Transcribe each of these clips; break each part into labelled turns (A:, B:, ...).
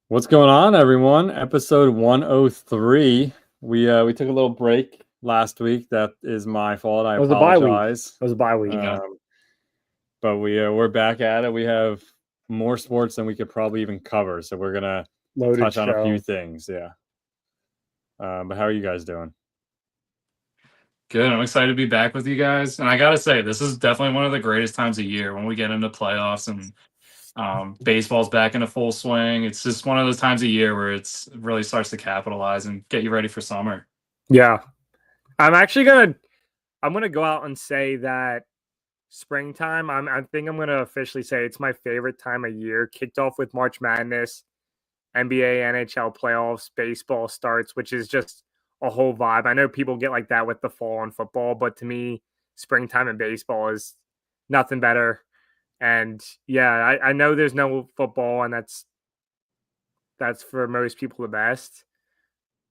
A: What's going on, everyone? Episode 103. We took a little break last week. That is my fault. I
B: It was a bye week.
A: apologize.
B: It was a bye week.
A: But we're back at it. We have more sports than we could probably even cover, so we're gonna
B: Loaded
A: touch on a few
B: show.
A: things. Yeah. But how are you guys doing?
C: Good. I'm excited to be back with you guys. And I got to say, this is definitely one of the greatest times of year when we get into playoffs and baseball's back into full swing. It's just one of those times of year where it really starts to capitalize and get you ready for summer.
B: Yeah. I'm gonna go out and say that springtime. I think I'm gonna officially say it's my favorite time of year. Kicked off with March Madness, NBA, NHL playoffs, baseball starts, which is just a whole vibe. I know people get like that with the fall and football, but to me, springtime and baseball is nothing better. And yeah, I know there's no football, and that's for most people the best.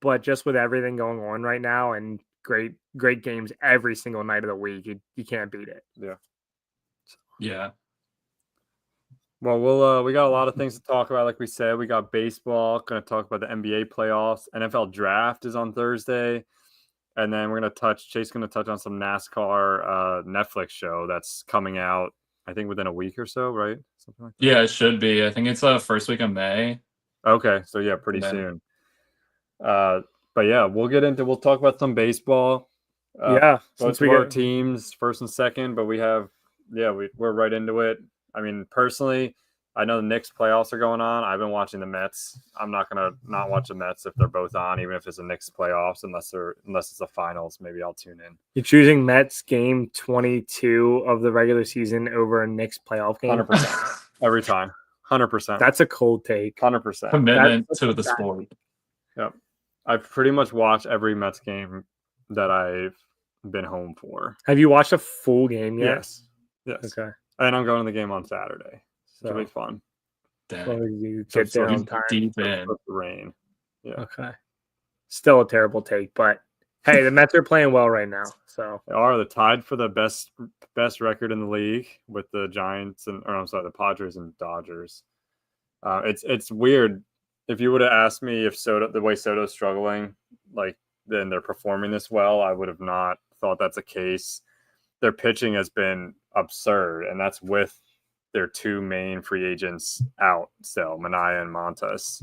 B: But just with everything going on right now and great games every single night of the week, you can't beat it.
A: Yeah.
C: Yeah.
A: Well, we got a lot of things to talk about. Like we said, we got baseball. Going to talk about the NBA playoffs. NFL draft is on Thursday. And then we're going to Chase going to touch on some NASCAR Netflix show that's coming out, I think, within a week or so, right?
C: Something like that. Yeah, it should be. I think it's first week of May.
A: Okay, so yeah, pretty soon. But yeah, we'll talk about some baseball. Both of our teams, first and second, but we're right into it. I mean, personally, I know the Knicks playoffs are going on. I've been watching the Mets. I'm not gonna not watch the Mets if they're both on, even if it's the Knicks playoffs, unless it's the finals. Maybe I'll tune in.
B: You're choosing Mets game 22 of the regular season over a Knicks playoff game?
A: 100%. Every time. 100%.
B: That's a cold take.
A: 100%.
C: Commitment to the sport.
A: Yep. I've pretty much watched every Mets game that I've been home for.
B: Have you watched a full game yet?
A: Yes.
B: Okay.
A: And I'm going to the game on Saturday. So it'll be fun.
B: You get there on time.
C: Deep in.
A: The rain. Yeah.
B: Okay. Still a terrible take, but hey, the Mets are playing well right now. So
A: they are. They're tied for the best record in the league with the Giants the Padres and Dodgers. It's weird. If you would have asked me if the way Soto's struggling, then they're performing this well, I would have not thought that's the case. Their pitching has been absurd, and that's with their two main free agents out still, Manaea and Montas.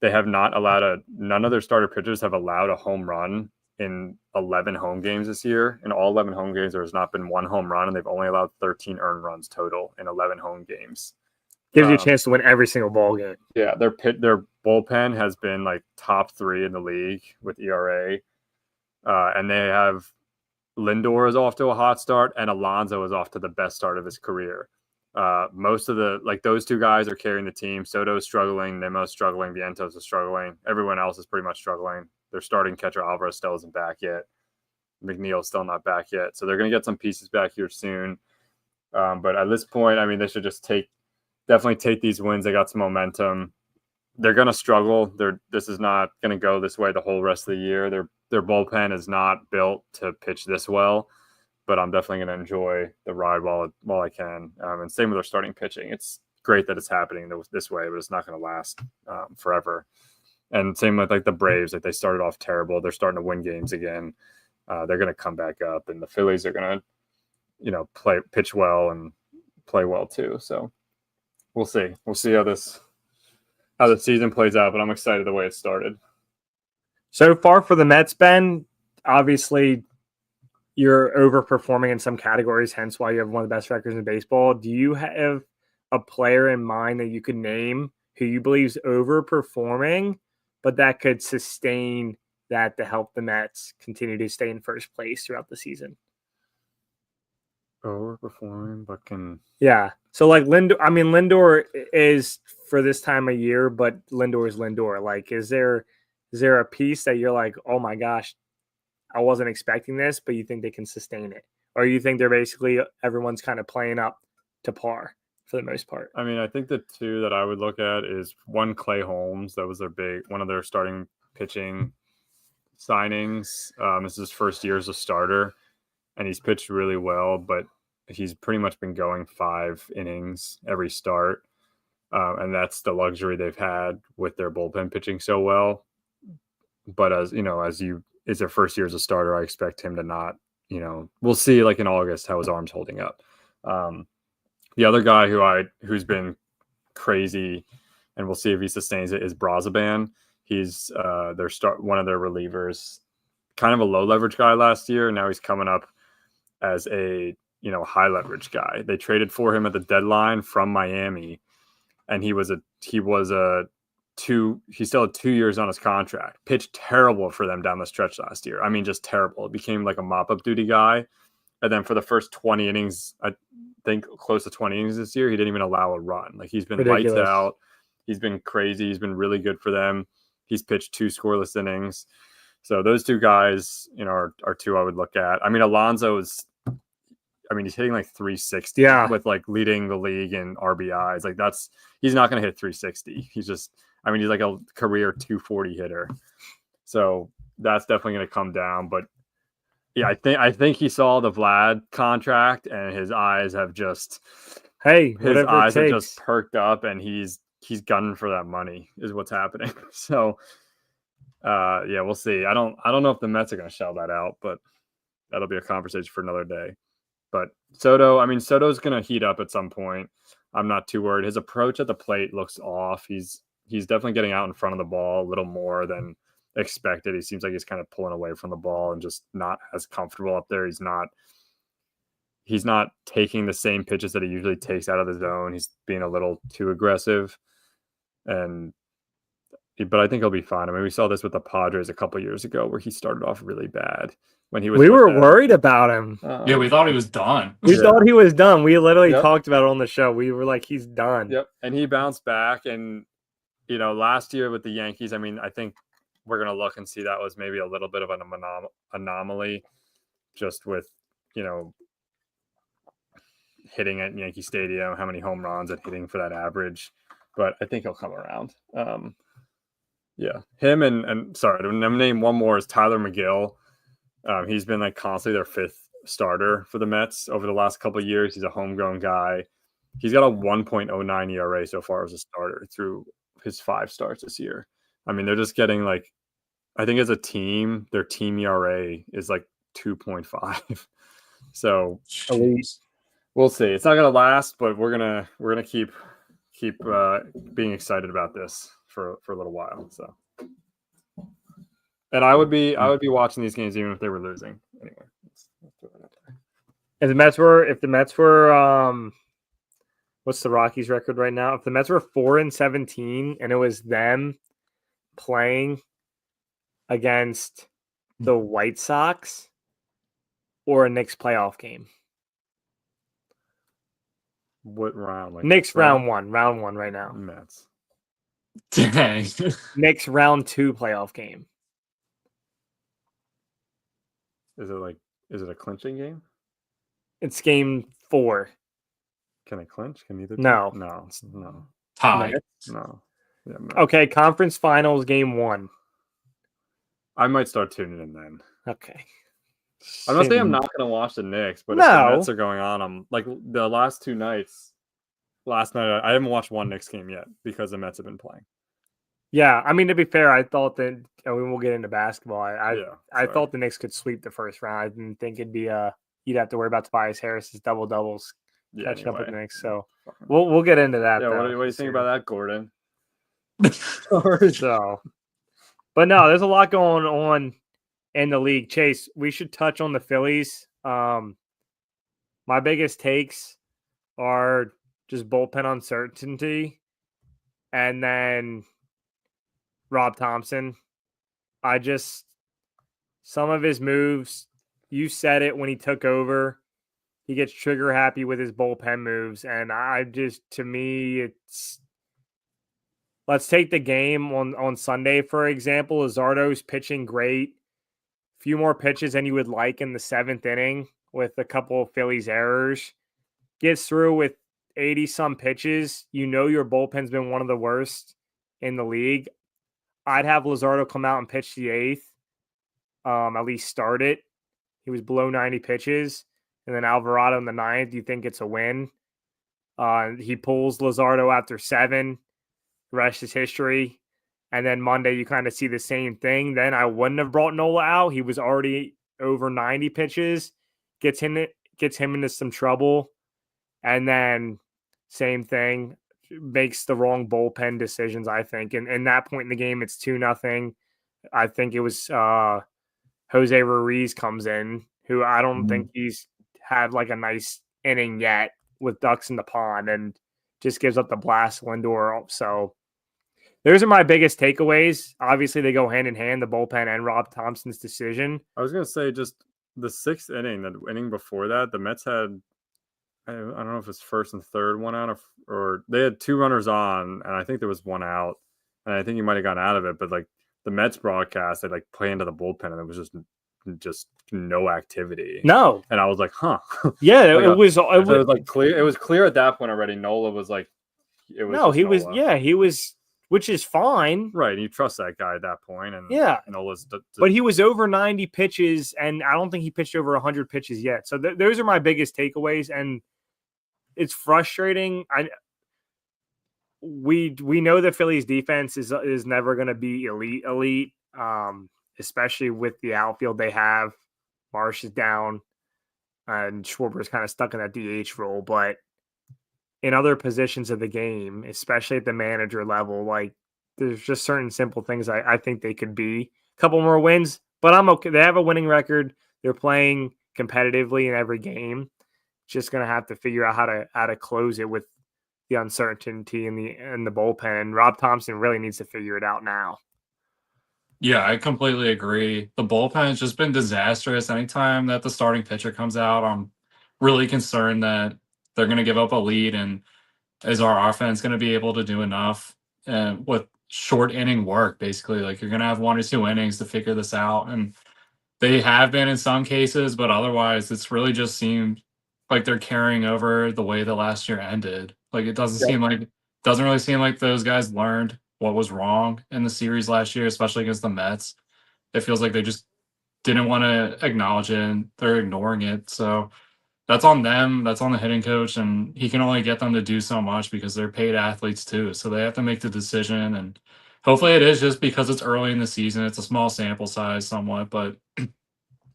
A: They have not allowed none of their starter pitchers have allowed a home run in 11 home games this year. In all 11 home games, there has not been one home run, and they've only allowed 13 earned runs total in 11 home games.
B: Gives you a chance to win every single ball game.
A: Yeah, their bullpen has been like top 3 in the league with ERA, and they have Lindor is off to a hot start, and Alonso is off to the best start of his career. Most of those two guys are carrying the team. Soto's struggling, Nemo's struggling, Vientos is struggling. Everyone else is pretty much struggling. Their starting catcher Alvarez still isn't back yet. McNeil's still not back yet, so they're going to get some pieces back here soon. But at this point, I mean, they should just definitely take these wins. They got some momentum. They're going to struggle. This is not going to go this way the whole rest of the year. Their bullpen is not built to pitch this well, but I'm definitely going to enjoy the ride while I can. And same with their starting pitching. It's great that it's happening this way, but it's not going to last forever. And same with the Braves. They started off terrible. They're starting to win games again. They're going to come back up, and the Phillies are going to, pitch well and play well too. So we'll see. We'll see how the season plays out, but I'm excited the way it started.
B: So far for the Mets, Ben, obviously you're overperforming in some categories, hence why you have one of the best records in baseball. Do you have a player in mind that you could name who you believe is overperforming, but that could sustain that to help the Mets continue to stay in first place throughout the season?
A: Overperforming, but can...
B: Yeah. So Lindor is for this time of year, but Lindor is Lindor. Is there a piece that you're like, oh my gosh, I wasn't expecting this, but you think they can sustain it? Or you think they're basically everyone's kind of playing up to par for the most part?
A: I mean, I think the two that I would look at is one, Clay Holmes. That was one of their starting pitching signings. This is his first year as a starter, and he's pitched really well, but he's pretty much been going 5 innings every start. and that's the luxury they've had with their bullpen pitching so well. But as it's their first year as a starter, I expect him to not. We'll see like in August how his arm's holding up. The other guy who's been crazy, and we'll see if he sustains it, is Brazaban. He's one of their relievers, kind of a low leverage guy last year. Now he's coming up as a high leverage guy. They traded for him at the deadline from Miami, and he still had 2 years on his contract. Pitched terrible for them down the stretch last year. I mean, just terrible. It became like a mop-up duty guy. And then for the first 20 innings, I think close to 20 innings this year, he didn't even allow a run. Like, he's been
B: Ridiculous.
A: lights out. He's been crazy. He's been really good for them. He's pitched 2 scoreless innings. So those 2 guys, are 2 I would look at. I mean, Alonso he's hitting like 360 with like leading the league in RBIs. Like, he's not going to hit 360. He's like a career 240 hitter. So that's definitely going to come down. But yeah, I think he saw the Vlad contract and his eyes have just perked up, and he's gunning for that money is what's happening. So yeah, we'll see. I don't know if the Mets are going to shell that out, but that'll be a conversation for another day. But Soto's going to heat up at some point. I'm not too worried. His approach at the plate looks off. He's definitely getting out in front of the ball a little more than expected. He seems like he's kind of pulling away from the ball and just not as comfortable up there. He's not taking the same pitches that he usually takes out of the zone. He's being a little too aggressive, but I think he'll be fine. I mean, we saw this with the Padres a couple years ago where he started off really bad when he was.
B: We were worried about him.
C: Yeah, we thought he was done.
B: We thought he was done. We literally talked about it on the show. We were like, he's done.
A: Yep, and he bounced back. And last year with the Yankees, I mean, I think we're going to look and see that was maybe a little bit of an anomaly just with, hitting at Yankee Stadium, how many home runs and hitting for that average. But I think he'll come around. Yeah, him and sorry, to name one more is Tyler McGill. He's been like constantly their 5th starter for the Mets over the last couple of years. He's a homegrown guy. He's got a 1.09 ERA so far as a starter through his 5 starts this year. I mean, they're just getting like, I think as a team, their team ERA is like 2.5. So we'll see. It's not gonna last, but we're gonna keep being excited about this for a little while. So, and I would be watching these games even if they were losing. Anyway, let's throw that out there.
B: If the Mets were what's the Rockies' record right now? If the Mets were 4-17 and it was them playing against the White Sox or a Knicks playoff game.
A: What round? Like
B: Knicks round one right now.
A: Mets.
C: Dang.
B: Knicks round 2 playoff game.
A: Is it a clinching game?
B: It's game 4.
A: Can it clinch? Can either?
B: No.
A: No.
C: Tie.
A: No. Yeah,
B: okay, conference finals game 1.
A: I might start tuning in then.
B: Okay.
A: I'm not saying I'm not going to watch the Knicks, but if the Mets are going on, I'm like the last 2 nights. Last night, I haven't watched one Knicks game yet because the Mets have been playing.
B: Yeah, I mean, to be fair, I thought that we'll get into basketball. I thought the Knicks could sweep the first round. I didn't think it'd be you'd have to worry about Tobias Harris's double doubles catching up with the Knicks. So we'll get into that.
A: Yeah, what do you think about that, Gordon?
B: So, but no, there's a lot going on in the league. Chase, we should touch on the Phillies. My biggest takes are just bullpen uncertainty, and then Rob Thompson. Some of his moves, you said it when he took over, he gets trigger happy with his bullpen moves. And let's take the game on Sunday, for example. Luzardo's pitching great. Few more pitches than you would like in the 7th inning with a couple of Phillies errors. Gets through with 80-some pitches. Your bullpen's been one of the worst in the league. I'd have Luzardo come out and pitch the 8th, at least start it. He was below 90 pitches. And then Alvarado in the 9th. Do you think it's a win? He pulls Luzardo after 7. The rest is history. And then Monday, you kind of see the same thing. Then I wouldn't have brought Nola out. He was already over 90 pitches. Gets him into some trouble. And then same thing. Makes the wrong bullpen decisions, I think. And in that point in the game, it's 2-0. I think it was Jose Ruiz comes in, who I don't think he's had like a nice inning yet with ducks in the pond, and just gives up the blast Lindor. So those are my biggest takeaways. Obviously, they go hand in hand, the bullpen and Rob Thompson's decision.
A: I was going to say just the 6th inning, the inning before that, the Mets had, I don't know if it's first and third one out, or they had 2 runners on, and I think there was 1 out, and I think you might have gotten out of it, but like the Mets broadcast, they like play into the bullpen, and it was just no activity.
B: No,
A: and I was like, huh.
B: Yeah,
A: like
B: it was
A: like clear. It was clear at that point already. Nola was like, it was. No,
B: he was. Yeah, he was, which is fine.
A: Right, and you trust that guy at that point, and
B: yeah,
A: Nola's.
B: But he was over 90 pitches, and I don't think he pitched over 100 pitches yet. So those are my biggest takeaways, and it's frustrating. We know the Phillies defense is never going to be elite, especially with the outfield they have. Marsh is down, and Schwarber's kind of stuck in that DH role. But in other positions of the game, especially at the manager level, like there's just certain simple things I think they could be. A couple more wins, but I'm okay. They have a winning record. They're playing competitively in every game. Just going to have to figure out how to close it with the uncertainty in the bullpen. And Rob Thompson really needs to figure it out now.
C: Yeah, I completely agree. The bullpen has just been disastrous. Anytime that the starting pitcher comes out, I'm really concerned that they're going to give up a lead, and is our offense going to be able to do enough with short inning work, basically? Like, you're going to have 1 or 2 innings to figure this out, and they have been in some cases, but otherwise it's really just seemed like they're carrying over the way the last year ended. Like, it doesn't really seem like those guys learned what was wrong in the series last year, especially against the Mets. It feels like they just didn't want to acknowledge it, and they're ignoring it. So that's on them. That's on the hitting coach, and he can only get them to do so much because they're paid athletes too. So they have to make the decision, and hopefully it is just because it's early in the season. It's a small sample size somewhat, but the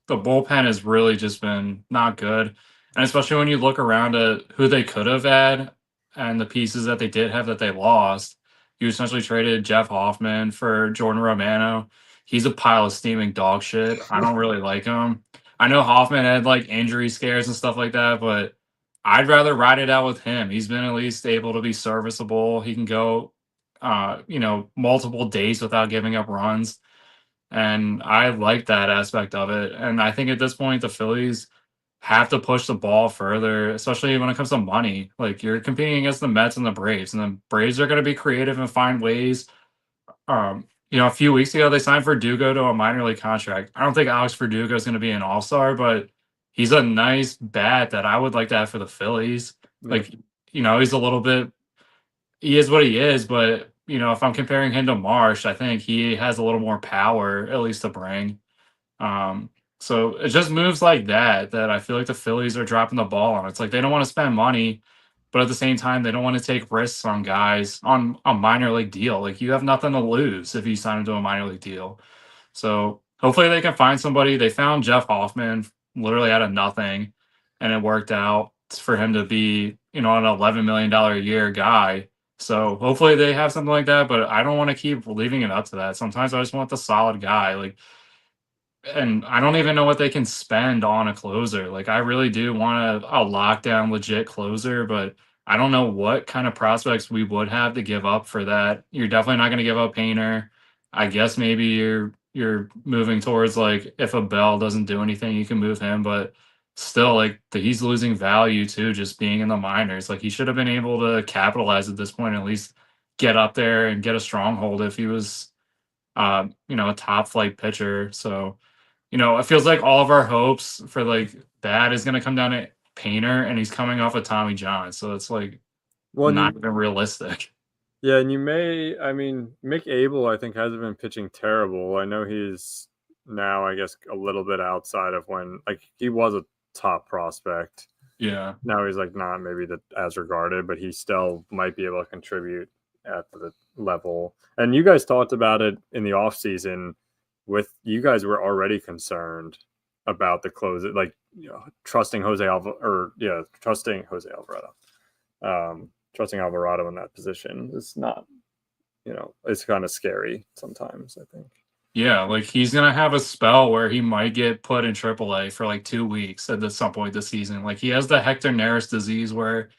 C: bullpen has really just been not good. And especially when you look around at who they could have had and the pieces that they did have that they lost. You essentially traded Jeff Hoffman for Jordan Romano. He's a pile of steaming dog shit. I don't really like him. I know Hoffman had like injury scares and stuff like that, but I'd rather ride it out with him. He's been at least able to be serviceable. He can go, multiple days without giving up runs. And I like that aspect of it. And I think at this point, the Phillies have to push the ball further, especially when it comes to money. Like, you're competing against the Mets and the Braves are going to be creative and find ways. A few weeks ago, they signed Verdugo to a minor league contract. I don't think Alex Verdugo is going to be an all-star, but he's a nice bat that I would like to have for the Phillies.
A: Yeah.
C: Like, he's a little bit, he is what he is, but if I'm comparing him to Marsh, I think he has a little more power, at least to bring. So it just moves like that I feel like the Phillies are dropping the ball on. It's like they don't want to spend money, but at the same time, they don't want to take risks on guys on a minor league deal. Like, you have nothing to lose if you sign into a minor league deal. So hopefully they can find somebody. They found Jeff Hoffman literally out of nothing, and it worked out for him to be, an $11 million a year guy. So hopefully they have something like that, but I don't want to keep leaving it up to that. Sometimes I just want the solid guy. And I don't even know what they can spend on a closer. Like, I really do want a lockdown, legit closer, but I don't know what kind of prospects we would have to give up for that. You're definitely not going to give up Painter. I guess maybe you're moving towards, like, if a Bell doesn't do anything, you can move him, but still, like, he's losing value too, just being in the minors. Like, he should have been able to capitalize at this point, at least get up there and get a stronghold if he was, a top flight pitcher. So, it feels like all of our hopes for like that is going to come down to Painter, and he's coming off of Tommy John. So it's like not even realistic.
A: Yeah, and Mick Abel, I think, hasn't been pitching terrible. I know he's now, I guess, a little bit outside of when, like, he was a top prospect.
C: Yeah.
A: Now he's like not maybe as regarded, but he still might be able to contribute at the level. And you guys talked about it in the off season. With you guys were already concerned about the close, like trusting trusting Jose Alvarado, trusting Alvarado in that position is not, it's kind of scary sometimes, I think.
C: Yeah, like he's gonna have a spell where he might get put in AAA for like 2 weeks at some point this season. Like he has the Hector Neris disease where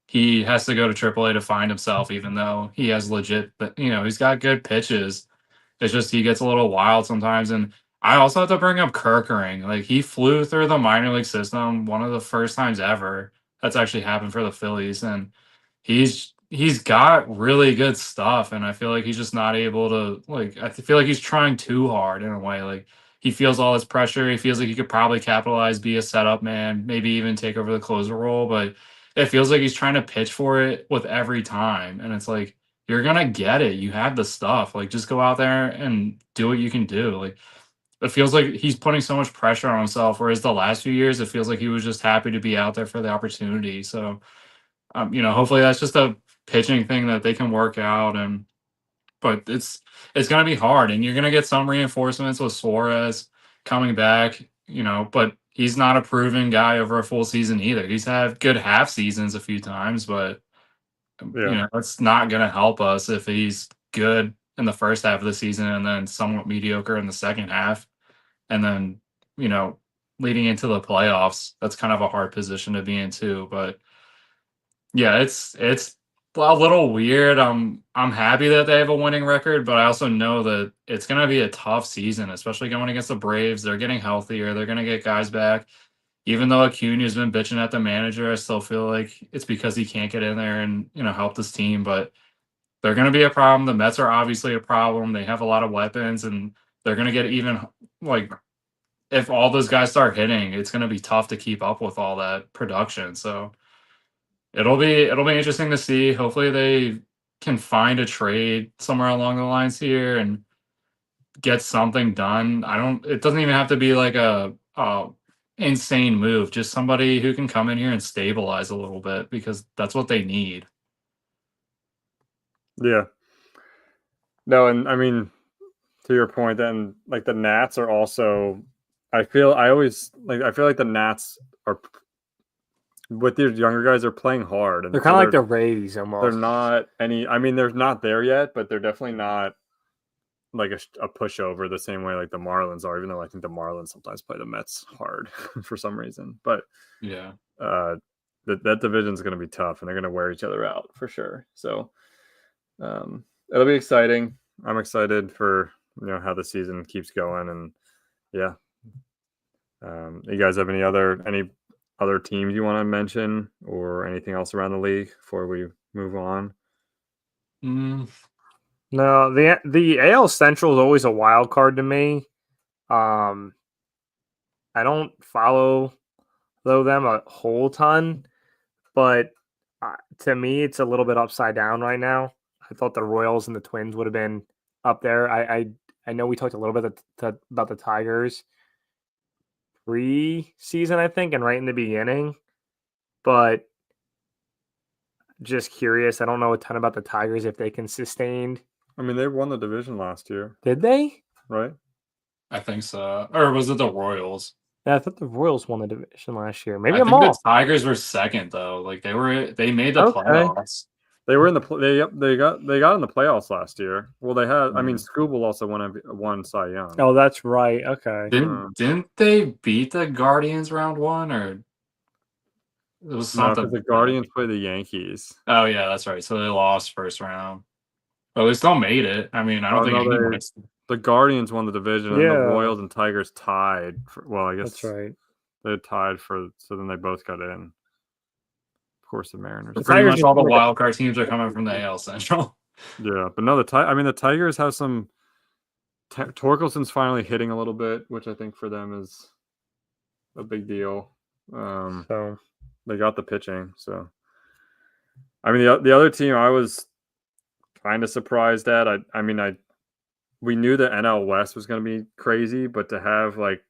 C: he has to go to AAA to find himself, even though he has legit, but he's got good pitches. It's just he gets a little wild sometimes. And I also have to bring up Kerkering. Like he flew through the minor league system one of the first times ever that's actually happened for the Phillies. And he's got really good stuff. And I feel like he's just not able to I feel like he's trying too hard in a way. Like he feels all this pressure. He feels like he could probably capitalize, be a setup man, maybe even take over the closer role. But it feels like he's trying to pitch for it with every time. And it's like, you're gonna get it. You have the stuff. Like, just go out there and do what you can do. Like, it feels like he's putting so much pressure on himself. Whereas the last few years, it feels like he was just happy to be out there for the opportunity. So, hopefully that's just a pitching thing that they can work out. But it's gonna be hard, and you're gonna get some reinforcements with Suarez coming back. But he's not a proven guy over a full season either. He's had good half seasons a few times, but it's not going to help us if he's good in the first half of the season and then somewhat mediocre in the second half. And then, leading into the playoffs, that's kind of a hard position to be in too. But yeah, it's a little weird. I'm happy that they have a winning record, but I also know that it's going to be a tough season, especially going against the Braves. They're getting healthier. They're going to get guys back. Even though Acuna's been bitching at the manager, I still feel like it's because he can't get in there and help this team. But they're going to be a problem. The Mets are obviously a problem. They have a lot of weapons, and they're going to get even if all those guys start hitting, it's going to be tough to keep up with all that production. So it'll be interesting to see. Hopefully they can find a trade somewhere along the lines here and get something done. It doesn't even have to be like a insane move, just somebody who can come in here and stabilize a little bit, because that's what they need.
A: Yeah. No, and I mean, to your point, then like the Nats are also, I feel like the Nats are with these younger guys are playing hard, and
B: they're kind of like the Rays almost.
A: They're not they're not there yet, but they're definitely not like a pushover the same way like the Marlins are, even though I think the Marlins sometimes play the Mets hard for some reason. But
C: yeah,
A: that division's going to be tough, and they're going to wear each other out for sure. So it'll be exciting. I'm excited for how the season keeps going, and yeah. You guys have any other teams you want to mention or anything else around the league before we move on?
B: No, the AL Central is always a wild card to me. I don't follow them a whole ton, but to me, it's a little bit upside down right now. I thought the Royals and the Twins would have been up there. I know we talked a little bit about the Tigers pre-season, I think, and right in the beginning, but just curious. I don't know a ton about the Tigers if they can sustain.
A: I mean, they won the division last year.
B: Did they?
A: Right?
C: I think so. Or was it the Royals?
B: Yeah, I thought the Royals won the division last year. Maybe
C: I think the Tigers were second though. Like they made the playoffs.
A: They were in they got in the playoffs last year. Well, they had. I mean, Skubal also won Cy Young.
B: Oh, that's right. Okay.
C: Didn't they beat the Guardians round one, or it was something?
A: No, because the Guardians play the Yankees.
C: Oh yeah, that's right. So they lost first round. But they still made it. I mean, I don't think anyone.
A: The Guardians won the division, and the Royals and Tigers tied. I guess
B: that's right.
A: They tied so then they both got in. Of course, the Mariners.
C: Pretty much all the wild card teams are coming from the AL Central.
A: Yeah, but no, the Tigers have some. Torkelson's finally hitting a little bit, which I think for them is a big deal. So they got the pitching. So, I mean, the other team I was kind of surprised at. We knew the NL West was going to be crazy, but to have like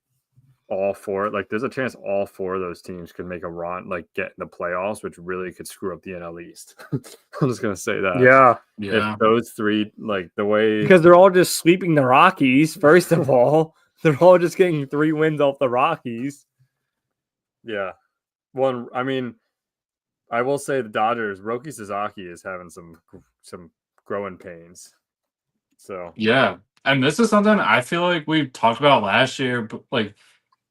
A: all four, like there's a chance all four of those teams could make a run, like get in the playoffs, which really could screw up the NL East. I'm just gonna say that.
B: Yeah.
C: Yeah.
A: If those three, like the way,
B: Because they're all just sweeping the Rockies, first of all. They're all just getting 3 wins off the Rockies.
A: yeah. One, I mean, I will say the Dodgers, Roki Sasaki is having some growing pains. So
C: Yeah. And this is something I feel like we talked about last year, but like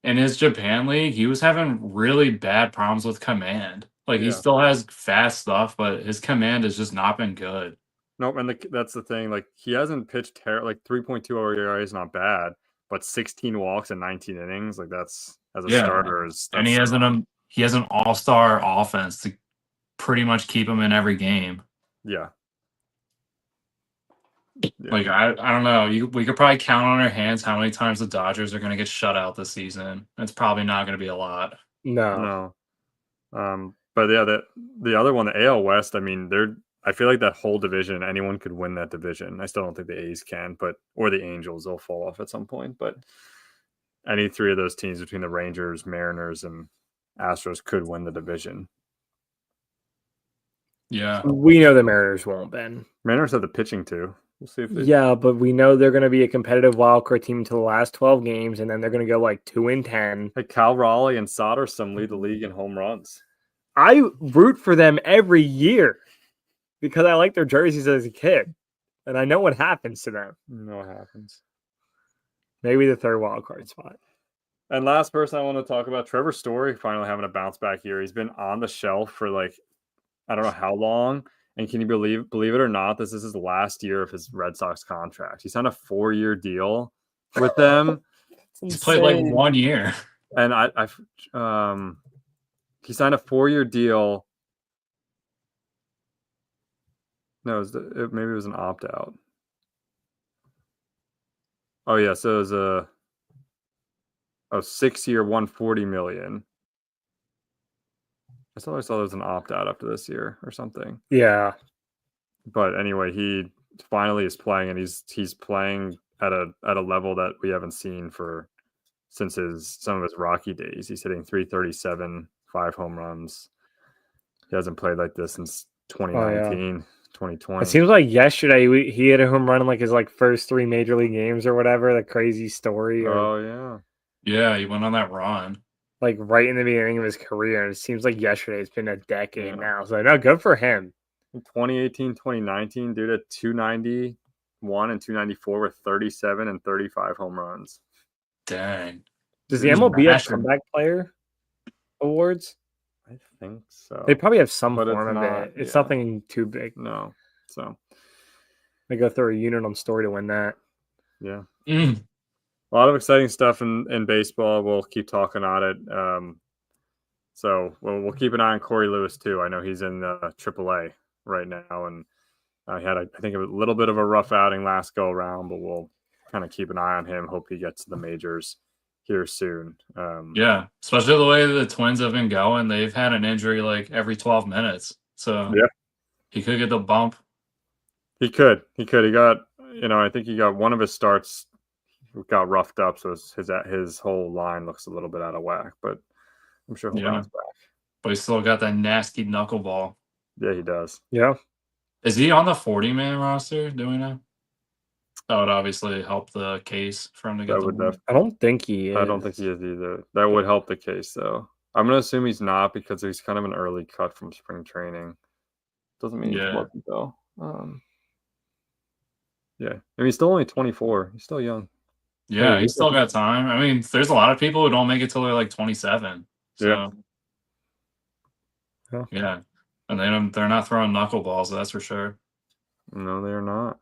C: in his Japan league, he was having really bad problems with command. Like he
A: Yeah.
C: still has fast stuff, but his command has just not been good.
A: nope, and that's the thing. Like he hasn't pitched like 3.20 ERA is not bad, but 16 walks in 19 innings, like that's as a
C: Yeah.
A: starter is.
C: And he has an all-star offense to pretty much keep him in every game.
A: Yeah.
C: Like I don't know. We could probably count on our hands how many times the Dodgers are going to get shut out this season. It's probably not going to be a lot.
B: No.
A: But yeah, the other one, the AL West. I mean, I feel like that whole division, anyone could win that division. I still don't think the A's can, or the Angels, they'll fall off at some point. But any three of those teams between the Rangers, Mariners, and Astros could win the division.
C: Yeah.
B: We know the Mariners won't, Ben.
A: Mariners have the pitching too. We'll see if they.
B: Yeah, but we know they're going to be a competitive wildcard team until the last 12 games, and then they're going to go like 2-10.
A: Hey, Cal Raleigh and Soderstrom lead the league in home runs.
B: I root for them every year because I like their jerseys as a kid, and I know what happens to them.
A: You know what happens.
B: Maybe the third wildcard spot.
A: And last person I want to talk about, Trevor Story, finally having a bounce back year. He's been on the shelf for like, I don't know how long. And can you believe it or not, this is his last year of his Red Sox contract. He signed a 4-year deal with them.
C: He's played like 1 year.
A: And he signed a 4-year deal. No, maybe it was an opt-out. Oh, yeah. So it was a 6-year, $140 million. I thought there was an opt-out after this year or something.
B: Yeah.
A: But anyway, he finally is playing, and he's playing at a level that we haven't seen since some of his Rocky days. He's hitting 337, 5 home runs. He hasn't played like this since 2019, 2020.
B: It seems like yesterday he hit a home run in like his first 3 major league games or whatever. The crazy story.
A: Oh yeah.
C: Yeah, he went on that run.
B: Like right in the beginning of his career. And it seems like yesterday. It's been a decade now. So no, good for him.
A: In 2018, 2019, dude at 291 and 294 with 37 and 35 home runs.
C: Dang.
B: Does the MLB have comeback player awards?
A: I think so.
B: They probably have some
A: But
B: form of it. It's nothing too big.
A: No. So
B: they go through a unit on Story to win that.
A: Yeah. A lot of exciting stuff in baseball. We'll keep talking on it. So we'll keep an eye on Corey Lewis too. I know he's in AAA right now, and he had I think a little bit of a rough outing last go around, but we'll kind of keep an eye on him. Hope he gets to the majors here soon.
C: Yeah, especially the way the Twins have been going. They've had an injury like every 12 minutes, so
A: yeah,
C: he could get the bump.
A: He could. He got. I think he got one of his starts. Got roughed up, so his whole line looks a little bit out of whack. But I'm sure he'll bounce back.
C: But he's still got that nasty knuckleball.
A: Yeah, he does.
B: Yeah.
C: Is he on the 40-man roster? Do we know? That would obviously help the case for him to get
B: I don't think he is.
A: I don't think he is either. That would help the case, though. I'm going to assume he's not because he's kind of an early cut from spring training. Doesn't mean he wasn't, though. Yeah. I mean, he's still only 24. He's still young.
C: Yeah, he's still got time. I mean, there's a lot of people who don't make it till they're like 27. So, yeah. And they're not throwing knuckleballs, that's for sure.
A: No, they're not.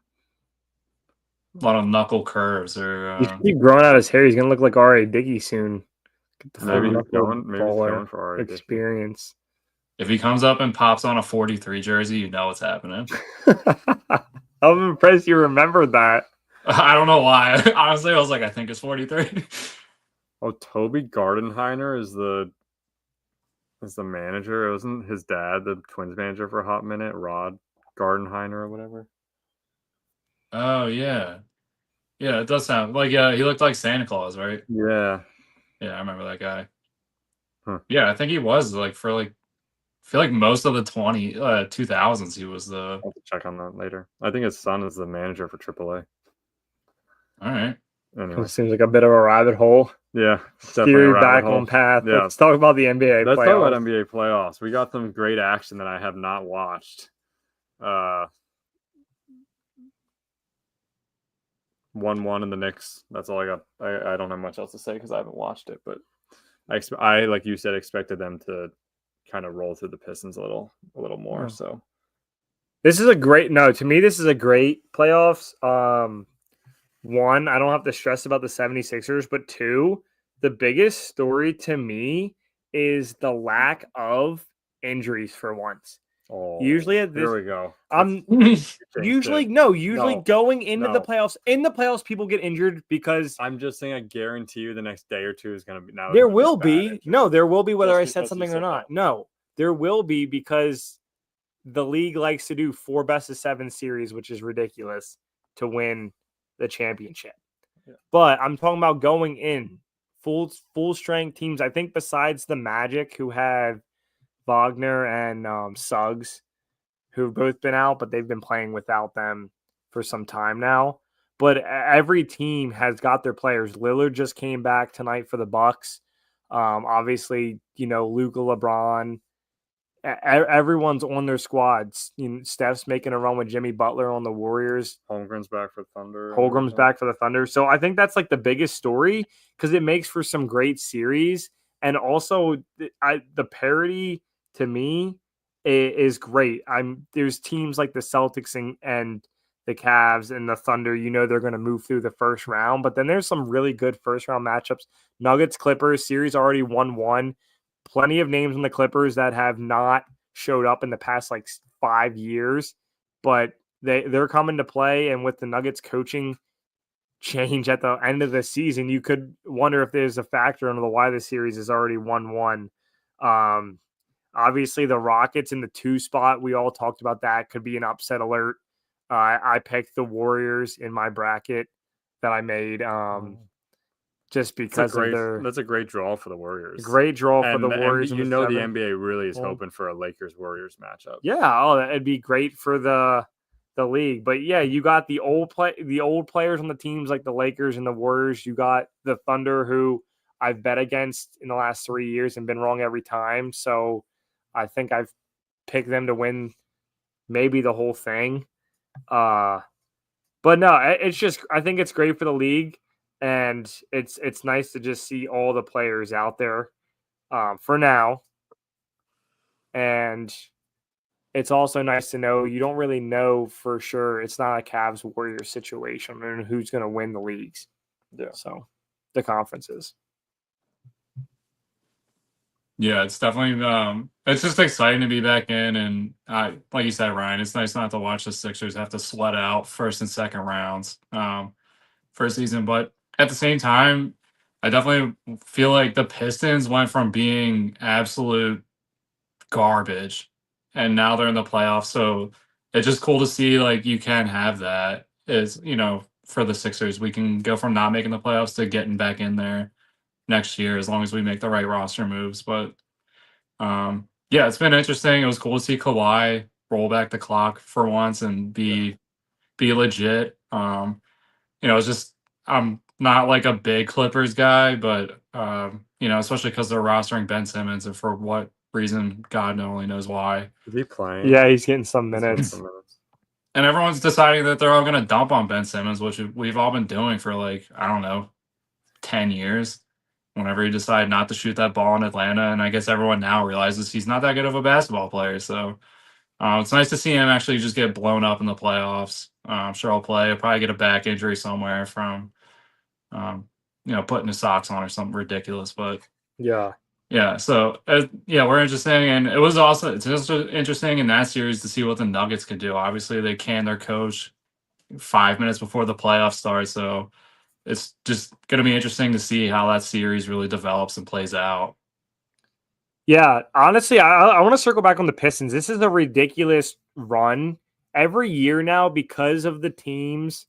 C: A lot of knuckle curves.
B: He's keep growing out his hair. He's gonna look like R.A. Dickey soon.
A: Maybe he's going for R.A.
B: experience.
C: If he comes up and pops on a 43 jersey, you know what's happening.
B: I'm impressed you remembered that.
C: I don't know why. Honestly, I was like, I think it's 43.
A: Oh, Toby Gardenhiner is the manager. It wasn't his dad, the Twins manager for a hot minute, Rod Gardenhiner or whatever.
C: Oh, yeah. Yeah, it does sound like, he looked like Santa Claus, right?
A: Yeah.
C: Yeah, I remember that guy.
A: Huh.
C: Yeah, I think he was like for like I feel like most of the 2000s he was the
A: I'll have to check on that later. I think his son is the manager for AAA.
C: all right.
A: Anyway,
B: It seems like a bit of a rabbit hole.
A: yeah, definitely a
B: Steer
A: rabbit
B: back
A: hole.
B: on path.
A: Yeah.
B: Let's talk about the NBA
A: Let's talk about
B: playoffs.
A: NBA playoffs. We got some great action that I have not watched. 1-1 in the Knicks. That's all I got. I don't have much else to say because I haven't watched it. But I like you said, expected them to kind of roll through the Pistons a little more.
B: Yeah.
A: So
B: This is a great to me this is a great playoffs. One, I don't have to stress about the 76ers, but two, the biggest story to me is the lack of injuries for once. Usually at this
A: here we go.
B: usually
A: No,
B: going into the
A: no.
B: playoffs. In the playoffs, people get injured because
A: I'm just saying I guarantee you the next day or two is going to be now.
B: there will be. No, there will be whether I
A: Just
B: said
A: because you
B: something or
A: said
B: not.
A: that.
B: No, there will be because the league likes to do 4 best-of-7 series, which is ridiculous, to win the championship.
A: Yeah.
B: But I'm talking about going in full strength teams. I think besides the Magic, who have Wagner and Suggs, who've both been out, but they've been playing without them for some time now. But every team has got their players. Lillard just came back tonight for the Bucks. Obviously, Luka, LeBron, everyone's on their squads. Steph's making a run with Jimmy Butler on the Warriors.
A: Holmgren's back for Thunder.
B: Holmgren's back for the Thunder. So I think that's like the biggest story because it makes for some great series. And also the parity to me is great. There's teams like the Celtics and the Cavs and the Thunder, they're going to move through the first round, but then there's some really good first round matchups. Nuggets, Clippers series already 1-1. Plenty of names on the Clippers that have not showed up in the past 5 years, but they're coming to play. And with the Nuggets coaching change at the end of the season, you could wonder if there's a factor into why the series is already 1-1. Obviously, the Rockets in the 2 spot, we all talked about that, could be an upset alert. I picked the Warriors in my bracket that I made just because
A: that's a great draw for the Warriors.
B: Great draw for the Warriors.
A: The NBA really is hoping for a Lakers-Warriors matchup.
B: Yeah, it'd be great for the league. But yeah, you got the old players on the teams like the Lakers and the Warriors. You got the Thunder, who I've bet against in the last 3 years and been wrong every time. So I think I've picked them to win maybe the whole thing. But no, it's just I think it's great for the league, and it's nice to just see all the players out there for now. And it's also nice to know you don't really know for sure. It's not a Cavs Warriors situation and who's going to win the leagues.
A: Yeah.
B: So the conferences.
C: Yeah, it's definitely it's just exciting to be back in, and like you said, Ryan, it's nice not to watch the Sixers have to sweat out first and second rounds for a season. But at the same time, I definitely feel like the Pistons went from being absolute garbage, and now they're in the playoffs. So it's just cool to see you can have that. Is for the Sixers, we can go from not making the playoffs to getting back in there next year as long as we make the right roster moves. But yeah, it's been interesting. It was cool to see Kawhi roll back the clock for once and be legit. It's just I'm not a big Clippers guy, but especially because they're rostering Ben Simmons, and for what reason, God only knows why.
A: Is he playing?
B: Yeah, he's getting some minutes.
C: And everyone's deciding that they're all going to dump on Ben Simmons, which we've all been doing for 10 years. Whenever he decided not to shoot that ball in Atlanta, and I guess everyone now realizes he's not that good of a basketball player. So it's nice to see him actually just get blown up in the playoffs. I'm sure I'll play. He'll probably get a back injury somewhere from, putting his socks on or something ridiculous. But
B: yeah.
C: So we're interesting, and it's also interesting in that series to see what the Nuggets can do. Obviously, they canned their coach 5 minutes before the playoffs start, so it's just going to be interesting to see how that series really develops and plays out.
B: Yeah, honestly, I want to circle back on the Pistons. This is a ridiculous run every year now because of the teams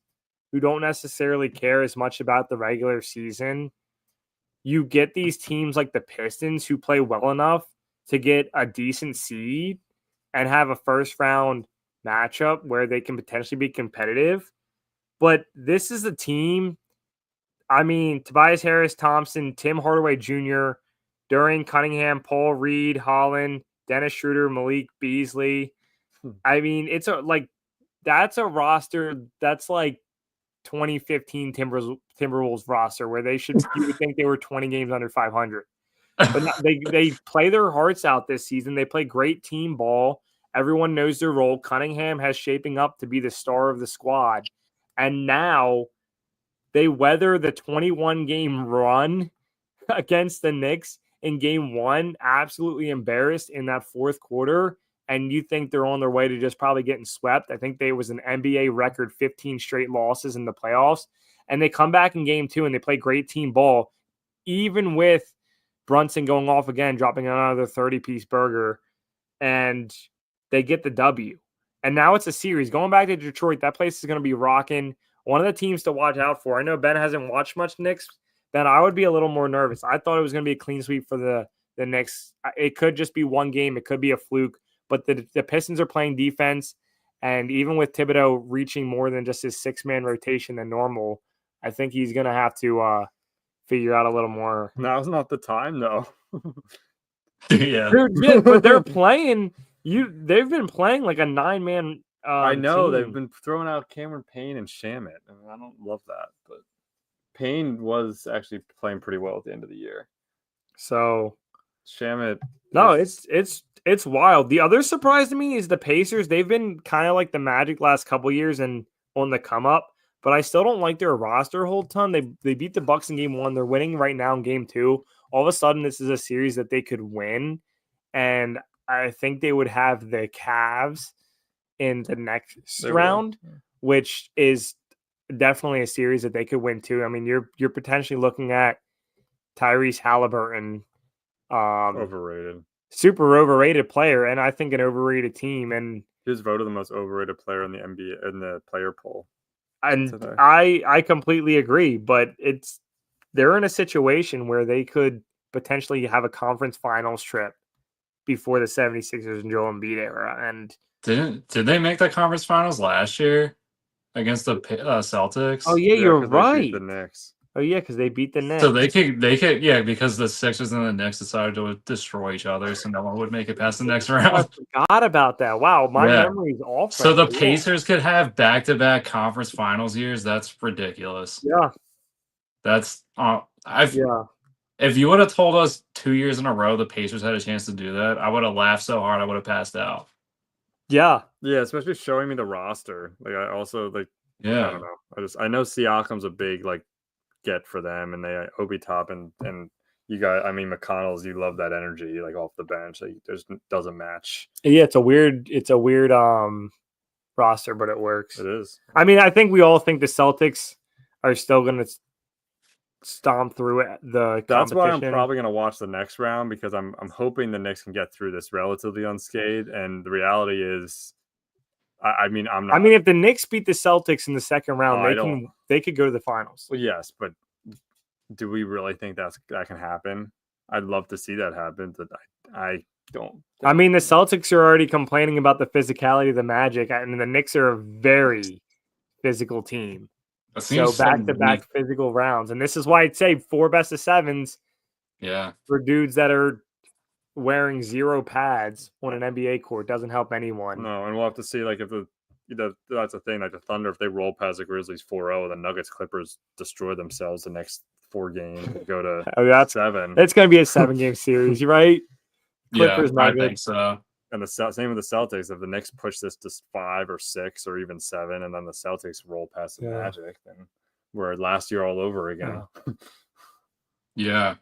B: who don't necessarily care as much about the regular season. you get these teams like the Pistons who play well enough to get a decent seed and have a first round matchup where they can potentially be competitive. But this is a team. I mean, Tobias Harris, Thompson, Tim Hardaway Jr., Durian Cunningham, Paul Reed, Holland, Dennis Schroeder, Malik Beasley. I mean, that's a roster that's like 2015 Timberwolves roster where you would think they were 20 games under 500. But they play their hearts out this season. They play great team ball. Everyone knows their role. Cunningham has shaping up to be the star of the squad. And now they weather the 21-game run against the Knicks in game one, absolutely embarrassed in that fourth quarter. And you think they're on their way to just probably getting swept. I think they was an NBA record 15 straight losses in the playoffs. And they come back in game two and they play great team ball, even with Brunson going off again, dropping another 30-piece burger. And they get the W. And now it's a series. Going back to Detroit, that place is going to be rocking. One of the teams to watch out for. I know Ben hasn't watched much Knicks. Ben, I would be a little more nervous. I thought it was going to be a clean sweep for the Knicks. It could just be one game. It could be a fluke. But the Pistons are playing defense. And even with Thibodeau reaching more than just his six-man rotation than normal, I think he's going to have to figure out a little more.
A: Now's not the time, though.
C: Yeah.
B: Dude, but they're playing. They've been playing like a 9-man.
A: I know
B: team.
A: they've been throwing out Cameron Payne and Shamit, and I don't love that. But Payne was actually playing pretty well at the end of the year.
B: So
A: Shamit.
B: No, it's wild. The other surprise to me is the Pacers. They've been kind of like the Magic last couple years and on the come up, but I still don't like their roster a whole ton. They beat the Bucks in game one. They're winning right now in game two. All of a sudden, this is a series that they could win, and I think they would have the Cavs in the next round, which is definitely a series that they could win too. I mean, you're potentially looking at Tyrese Halliburton,
A: Overrated.
B: super overrated player, and I think an overrated team. And
A: he was voted the most overrated player in the NBA in the player poll.
B: And
A: today.
B: I completely agree, but they're in a situation where they could potentially have a conference finals trip before the 76ers and Joel Embiid era. And
C: did they make the conference finals last year against the Celtics?
B: Oh yeah, you're
A: 'cause they
B: right.
A: beat the Knicks.
B: Oh yeah, because they beat the Knicks.
C: So they could yeah, because the Sixers and the Knicks decided to destroy each other, so no one would make it past the next
B: I
C: round.
B: forgot about that. Wow, my
C: Yeah.
B: memory's off.
C: So the
B: right now.
C: Pacers could have back-to-back conference finals years. That's ridiculous.
B: Yeah,
C: That's
B: yeah.
C: If you would have told us 2 years in a row the Pacers had a chance to do that, I would have laughed so hard I would have passed out.
B: Yeah.
A: Yeah, especially showing me the roster. Like I also I
C: Yeah.
A: don't know. I know Siakam's a big get for them, and they Obi Top and you guys. I mean McConnell's. You love that energy off the bench. There's doesn't match.
B: Yeah, it's a weird roster, but it works.
A: It is.
B: I mean, I think we all think the Celtics are still going to stomp through the
A: That's why I'm
B: competition.
A: probably going to watch the next round because I'm hoping the Knicks can get through this relatively unscathed. And the reality is, I mean, I'm not.
B: I mean, if the Knicks beat the Celtics in the second round,
A: I
B: they could go to the finals.
A: Well, yes, but do we really think that can happen? I'd love to see that happen, but I don't.
B: I mean, the Celtics are already complaining about the physicality of the Magic, and the Knicks are a very physical team. So back-to-back physical rounds. And this is why I'd say 4 best of 7s for dudes that are wearing 0 pads on an NBA court doesn't help anyone.
A: No, and we'll have to see if that's a thing. Like the Thunder, if they roll past the Grizzlies 4-0, the Nuggets Clippers destroy themselves the next 4 games and go to 7.
B: It's going to be a 7-game series, right?
C: Clippers, I think so.
A: And the same with the Celtics. If the Knicks push this to 5 or 6 or even 7, and then the Celtics roll past the Magic, then we're last year all over again.
C: Yeah.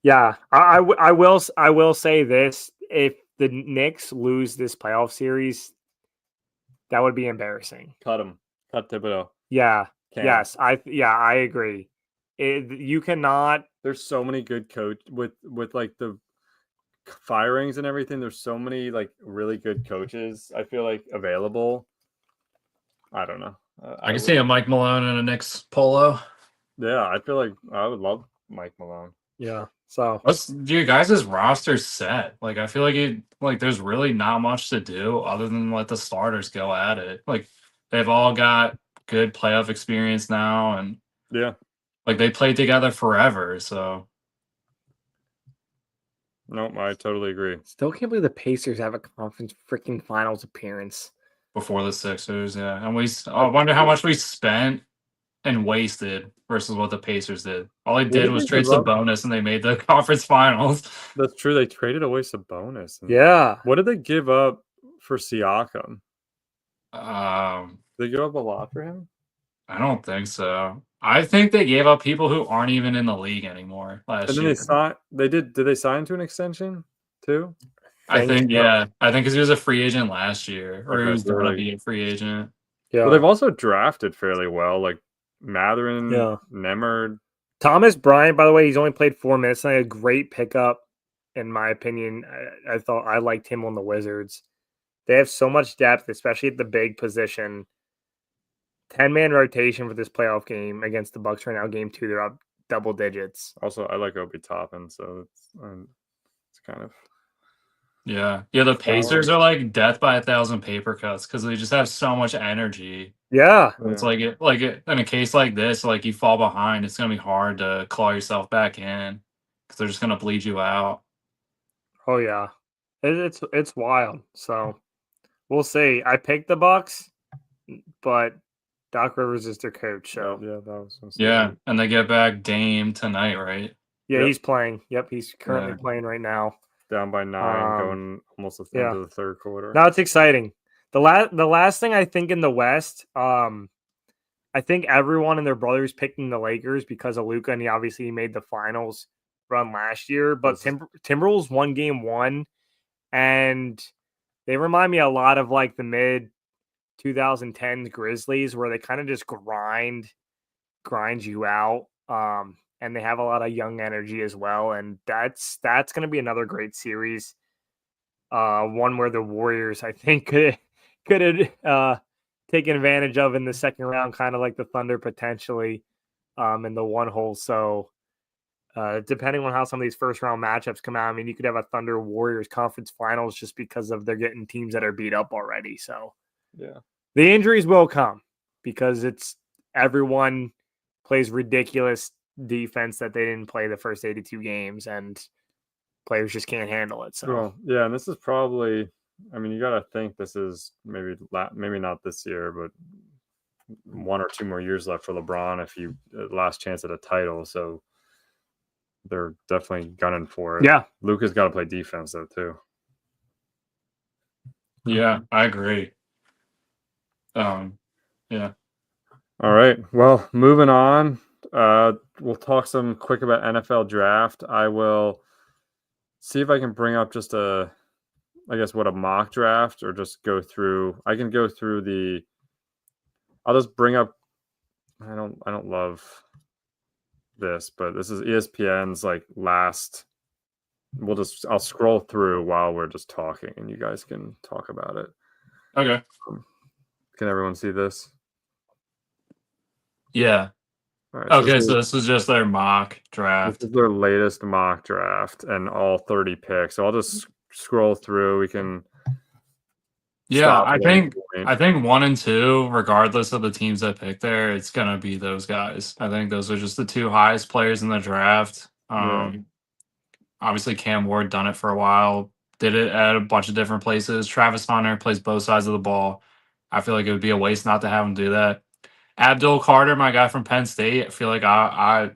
B: Yeah. I will say this: if the Knicks lose this playoff series, that would be embarrassing.
A: Cut them. Cut Thibodeau.
B: Yeah. Yes. I agree. You cannot.
A: There's so many good coach with the firings and everything. There's so many really good coaches I feel available. I don't know.
C: I can see a Mike Malone in a Knicks polo.
A: Yeah, I feel like I would love Mike Malone.
B: Yeah. So
C: What's your guys' roster set? Like, I feel like there's really not much to do other than let the starters go at it. Like, they've all got good playoff experience now, and
A: Yeah.
C: like they played together forever. So
A: Nope, I totally agree.
B: still can't believe the Pacers have a conference freaking finals appearance.
C: before the Sixers, yeah, and I wonder how much we spent and wasted versus what the Pacers did. All they did
A: did
C: was
A: they
C: trade
A: give up?
C: Sabonis, and they made the conference finals.
A: That's true. They traded away Sabonis. And
B: Yeah.
A: what did they give up for Siakam?
C: Um,
A: Did they give up a lot for him?
C: I don't think so. I think they gave up people who aren't even in the league anymore last
A: And then
C: year.
A: they signed. They did. Did they sign to an extension too?
C: I think,
B: so.
C: yeah. I think because he was a free agent last year, or he
A: Okay,
C: was
A: so
C: going to
A: like-
C: be a free agent.
B: Yeah.
A: Well, they've also drafted fairly well, like Matherin,
B: Yeah.
A: Nemerd.
B: Thomas Bryant, by the way, he's only played 4 minutes. And a great pickup, in my opinion. I thought I liked him on the Wizards. They have so much depth, especially at the big position. 10-man rotation for this playoff game against the Bucks right now. Game 2, they're up double digits.
A: Also, I like Obi Toppin, so it's kind of
C: Yeah. Yeah, the Pacers are like death by 1,000 paper cuts because they just have so much energy.
B: Yeah.
C: It's like in a case like this, like you fall behind, it's gonna be hard to claw yourself back in because they're just gonna bleed you out.
B: Oh yeah. It's wild. So we'll see. I picked the Bucks, but Doc Rivers is their coach. So
A: yeah, that was
C: Yeah, and they get back Dame tonight, right?
B: yeah,
A: Yep.
B: he's playing. Yep, he's currently
C: Yeah.
B: playing right now.
A: down by 9,
B: Um,
A: going almost into
B: yeah.
A: the third quarter.
B: Now it's exciting. The last thing I think in the West, I think everyone and their brothers picking the Lakers because of Luka, and he made the finals run last year. But Timberwolves won game 1, and they remind me a lot of like the mid 2010s Grizzlies, where they kind of just grind you out. And they have a lot of young energy as well, and that's going to be another great series. One where the Warriors, I think, could have taken advantage of in the second round, kind of like the Thunder potentially in the one hole. So depending on how some of these first round matchups come out, I mean, you could have a Thunder Warriors conference finals just because of they're getting teams that are beat up already. So
A: Yeah.
B: the injuries will come because it's everyone plays ridiculous defense that they didn't play the first 82 games, and players just can't handle it. So
A: Well, yeah, and this is probably. I mean, you got to think this is maybe not this year, but 1 or 2 more years left for LeBron if you last chance at a title. So they're definitely gunning for it.
B: yeah,
A: Luka's got to play defense though too.
C: Yeah, I agree. Yeah.
A: All right. Well, moving on. We'll talk some quick about NFL draft. I will see if I can bring up just a mock draft or just go through. I can go through I'll just bring up. I don't love this, but this is ESPN's like last. I'll scroll through while we're just talking, and you guys can talk about it.
C: Okay.
A: Can everyone see this?
C: Yeah.
A: All right,
C: Okay, so this is just their mock draft.
A: This is their latest mock draft and all 30 picks. So I'll just scroll through. We can.
C: Yeah,
A: stop
C: I
A: at any
C: think
A: point.
C: 1 and 2, regardless of the teams that pick there, it's gonna be those guys. I think those are just the 2 highest players in the draft.
A: Yeah.
C: Obviously Cam Ward done it for a while, did it at a bunch of different places. Travis Hunter plays both sides of the ball. I feel like it would be a waste not to have him do that. Abdul Carter, my guy from Penn State, I feel like I'm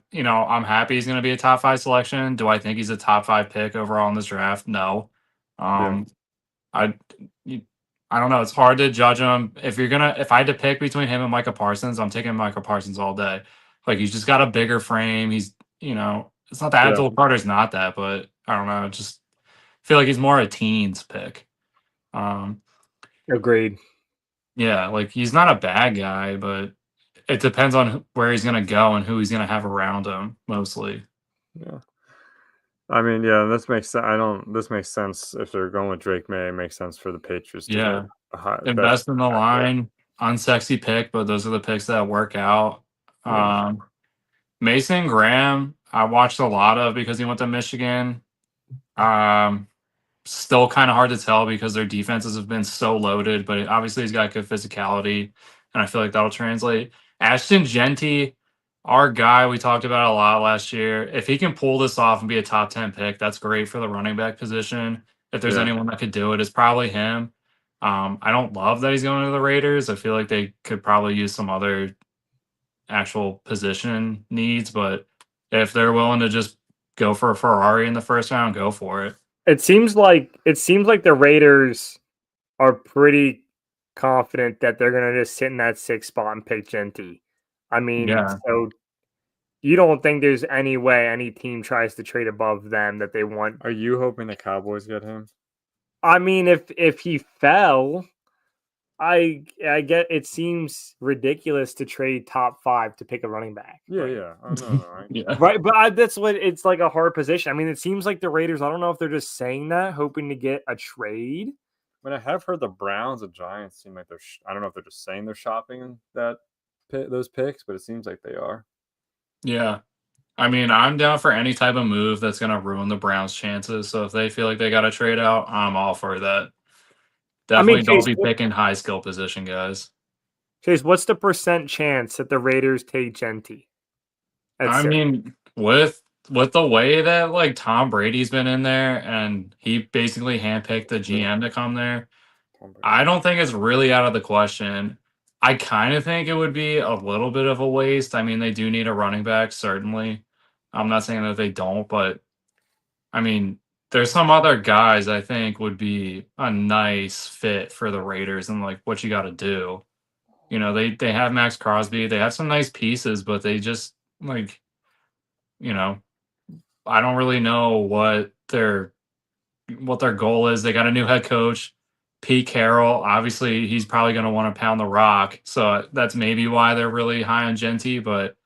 C: happy he's going to be a top 5 selection. Do I think he's a top 5 pick overall in this draft? No.
A: Yeah.
C: I don't know. It's hard to judge him. If I had to pick between him and Micah Parsons, I'm taking Micah Parsons all day. Like, he's just got a bigger frame. He's, it's not that
A: Yeah.
C: Abdul Carter's not that, but I don't know. Just feel like he's more a teens pick.
B: agreed.
C: Yeah, like he's not a bad guy, but it depends on where he's going to go and who he's going to have around him mostly.
A: Yeah. I mean, yeah, this makes sense. This makes sense if they're going with Drake May. It makes sense for the Patriots to
C: Yeah.
A: get
C: Invest in the line, unsexy pick, but those are the picks that work out.
A: Yeah.
C: Mason Graham, I watched a lot of because he went to Michigan. Um, Still kind of hard to tell because their defenses have been so loaded, but obviously he's got good physicality, and I feel like that'll translate. Ashton Genty, our guy, we talked about a lot last year. If he can pull this off and be a top 10 pick, that's great for the running back position. If there's
A: Yeah.
C: anyone that could do it, it's probably him. I don't love that he's going to the Raiders. I feel like they could probably use some other actual position needs, but if they're willing to just go for a Ferrari in the first round, go for it.
B: It seems like the Raiders are pretty confident that they're gonna just sit in that 6th spot and pick Genty. I mean,
C: Yeah.
B: so you don't think there's any way any team tries to trade above them that they want?
A: Are you hoping the Cowboys get him?
B: I mean, if he fell, I get it seems ridiculous to trade top 5 to pick a running back.
A: Yeah,
B: Right?
A: yeah. I know, right?
C: Yeah.
B: Right, but that's what it's like a hard position. I mean, it seems like the Raiders, I don't know if they're just saying that, hoping to get a trade.
A: I mean, I have heard the Browns and Giants seem like they're. I don't know if they're just saying they're shopping those picks, but it seems like they are.
C: Yeah. I mean, I'm down for any type of move that's going to ruin the Browns' chances. So if they feel like they got to trade out, I'm all for that. Definitely don't
B: Chase,
C: be picking high skill position guys.
B: Chase, what's the % chance that the Raiders take Genty?
C: I mean, with the way that like Tom Brady's been in there and he basically handpicked the GM to come there, I don't think it's really out of the question. I kind of think it would be a little bit of a waste. I mean, they do need a running back, certainly. I'm not saying that they don't, but I mean, there's some other guys I think would be a nice fit for the Raiders and like what you got to do. You know, they have Max Crosby, they have some nice pieces, but they just like, you know, I don't really know what their goal is. They got a new head coach, Pete Carroll. Obviously, he's probably going to want to pound the rock, so that's maybe why they're really high on Genty. But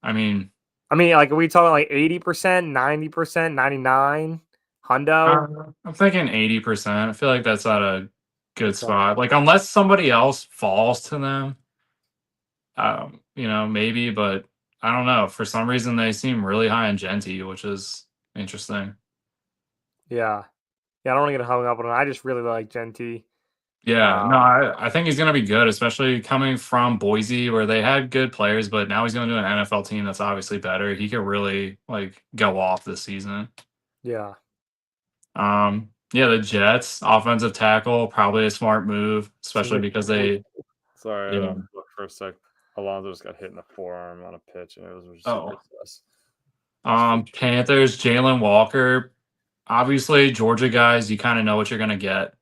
C: I mean,
B: like, are we talking like 80%, 90%, 99, hundo?
C: I'm thinking 80%. I feel like that's at a good spot. Like unless somebody else falls to them, you know, maybe. But I don't know. For some reason, they seem really high on Genty, which is interesting.
B: Yeah, I don't want to get hung up on it. I just really like Genty.
C: Yeah, no, I think he's going to be good, especially coming from Boise, where they had good players, but now he's going to an NFL team that's obviously better. He could really like go off this season.
B: Yeah.
C: Yeah, the Jets offensive tackle probably a smart move, especially because they.
A: Sorry,
C: Yeah.
A: look for a sec. Alonzo just got hit in the forearm on a pitch, and it was
C: Oh.
A: ridiculous.
C: Panthers, Jalen Walker. Obviously, Georgia guys, you kind of know what you're going to get.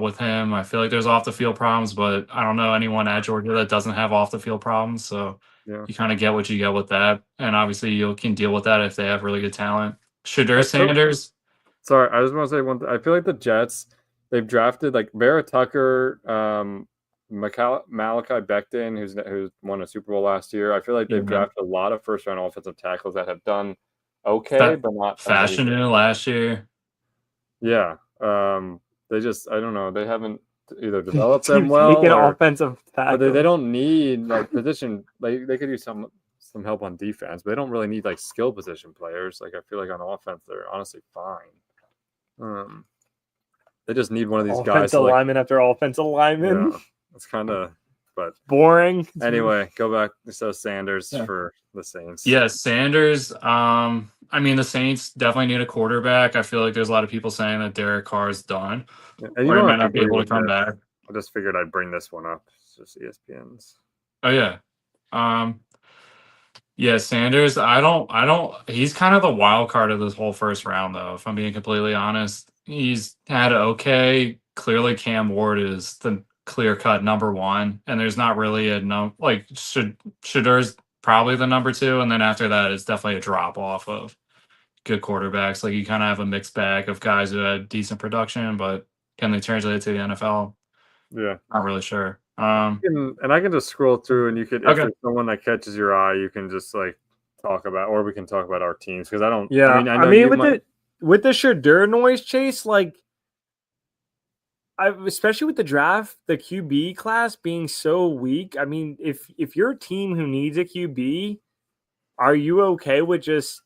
C: With him, I feel like there's off the field problems, but I don't know anyone at Georgia that doesn't have off the field problems. So
A: Yeah.
C: you kind of get what you get with that, and obviously you can deal with that if they have really good talent. Shadur Sanders.
A: Sorry, I just want to say one thing. I feel like the Jets, they've drafted like Vera Tucker, Malachi Becton, who's won a Super Bowl last year. I feel like they've drafted a lot of first round offensive tackles that have done okay, but not
C: Fashanu last year.
A: Yeah. They just, I don't know, they haven't either developed them well or
B: offensive tackle.
A: they don't need like position. Like they could use some help on defense, but they don't really need like skill position players. Like I feel like on offense they're honestly fine. They just need one of these guys.
B: Offensive lineman after offensive lineman.
A: Yeah, it's kind of, but
B: boring.
A: Anyway, go back. So Sanders for the Saints.
C: Yeah, Sanders. I mean, the Saints definitely need a quarterback. I feel like there's a lot of people saying that Derek Carr is done,
A: and you
C: or he might not be able to come back.
A: I just figured I'd bring this one up. It's just ESPN's.
C: Oh yeah. Yeah, Sanders. I don't. He's kind of the wild card of this whole first round, though. If I'm being completely honest, he's had okay. Clearly, Cam Ward is the clear-cut number one, and there's not really a like Shadur's probably the number two, and then after that, it's definitely a drop off of good quarterbacks. Like you kind of have a mixed bag of guys who had decent production, but can they translate it to the NFL?
A: Yeah,
C: not really sure.
A: And I can just scroll through, and you could, if there's someone that catches your eye, you can just like talk about, or we can talk about our teams because I don't.
B: Yeah, I mean with the Shadur noise, Chase, like, especially with the draft, the QB class being so weak. I mean, if you're a team who needs a QB, are you okay with just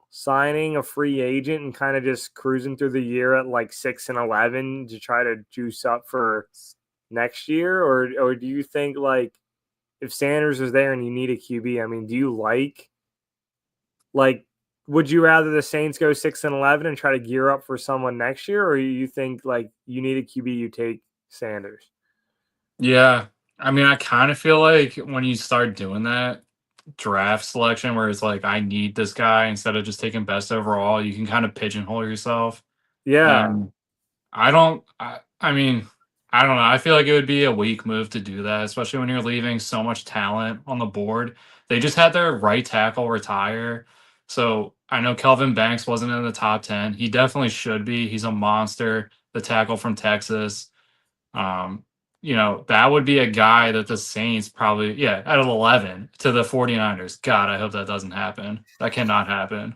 B: signing a free agent and kind of just cruising through the year at like 6-11 to try to juice up for next year? Or do you think like if Sanders is there and you need a QB, I mean, do you like would you rather the Saints go 6-11 and try to gear up for someone next year, or you think like you need a QB, you take Sanders?
C: Yeah. I mean, I kind of feel like when you start doing that draft selection where it's like, I need this guy instead of just taking best overall, you can kind of pigeonhole yourself.
B: Yeah.
C: And I mean, I don't know. I feel like it would be a weak move to do that, especially when you're leaving so much talent on the board. They just had their right tackle retire. So I know Kelvin Banks wasn't in the top 10. He definitely should be. He's a monster, the tackle from Texas. Um, that would be a guy that the Saints probably, yeah, at 11 to the 49ers. God, I hope that doesn't happen. That cannot happen.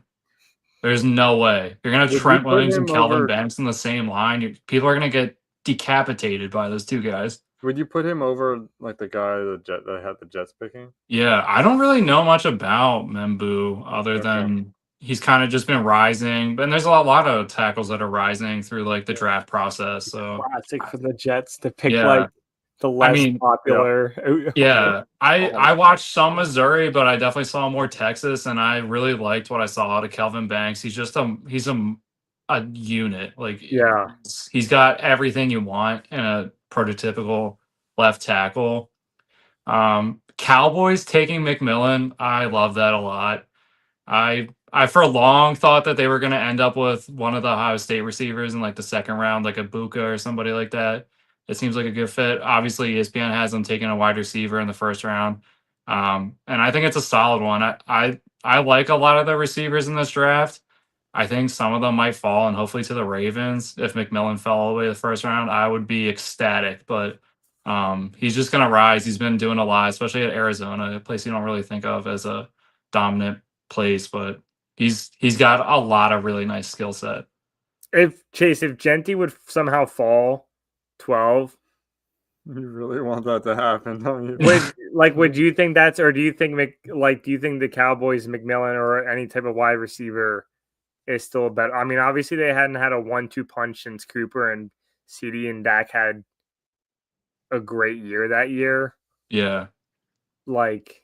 C: There's no way. You're going to have
A: Would you
C: Trent
A: put
C: Williams and
A: him
C: Kelvin
A: over?
C: Banks in the same line. People are going to get decapitated by those two guys.
A: Would you put him over like the guy that had the Jets picking?
C: Yeah, I don't really know much about Membu other
A: Okay.
C: than he's kind of just been rising. And there's a lot of tackles that are rising through like the draft process. So
B: Classic for the Jets to pick
C: yeah,
B: like the less
C: mean,
B: popular.
C: yeah,
A: Oh,
C: I watched some Missouri, but I definitely saw more Texas, and I really liked what I saw out of Kelvin Banks. He's just a unit. Like
B: Yeah.
C: he's got everything you want in a prototypical left tackle. Cowboys taking McMillan, I love that a lot. I for long thought that they were going to end up with one of the Ohio State receivers in like the second round, like a Buka or somebody like that. It seems like a good fit. Obviously, ESPN has them taking a wide receiver in the first round, and I think it's a solid one. I like a lot of the receivers in this draft. I think some of them might fall, and hopefully to the Ravens. If McMillan fell all the way to the first round, I would be ecstatic. But he's just going to rise. He's been doing a lot, especially at Arizona, a place you don't really think of as a dominant place, but he's got a lot of really nice skill set.
B: If Genty would somehow fall 12,
A: you really want that to happen, don't you?
B: would you think that's, or do you think do you think the Cowboys, McMillan, or any type of wide receiver is still better? I mean, obviously they hadn't had a 1-2 punch since Cooper and CD and Dak had a great year that year.
C: Yeah.
B: Like,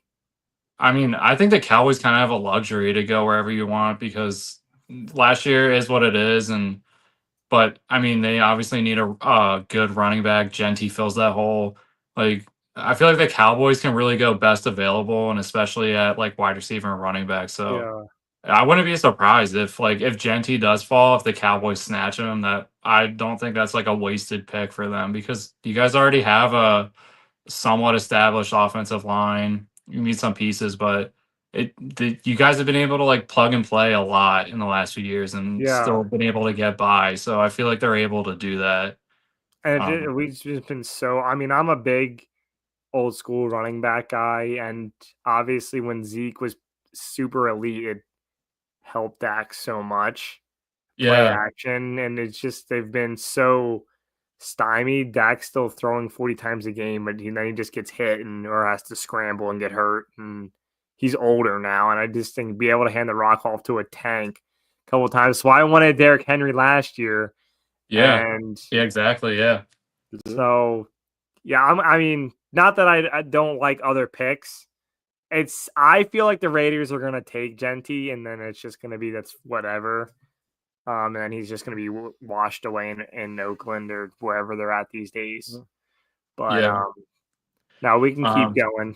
C: I mean, I think the Cowboys kind of have a luxury to go wherever you want because last year is what it is, but I mean, they obviously need a good running back. Genty fills that hole. Like, I feel like the Cowboys can really go best available, and especially at like wide receiver and running back. So
B: yeah.
C: I wouldn't be surprised if Genty does fall, if the Cowboys snatch him. That I don't think that's like a wasted pick for them because you guys already have a somewhat established offensive line. You need some pieces, but you guys have been able to like plug and play a lot in the last few years and still been able to get by. So I feel like they're able to do that.
B: And we've just been so. I mean, I'm a big old school running back guy, and obviously when Zeke was super elite, it helped Dak so much. Play action, and it's just they've been so stymied. Dak's still throwing 40 times a game, but then he just gets hit or has to scramble and get hurt. And he's older now, and I just think be able to hand the rock off to a tank a couple times. So I wanted Derrick Henry last year.
C: Yeah.
B: And
C: yeah, exactly. Yeah.
B: So yeah, I mean, not that I don't like other picks. I feel like the Raiders are gonna take Genty, and then it's just gonna be that's whatever. And then he's just going to be washed away in Oakland or wherever they're at these days. But now we can keep going.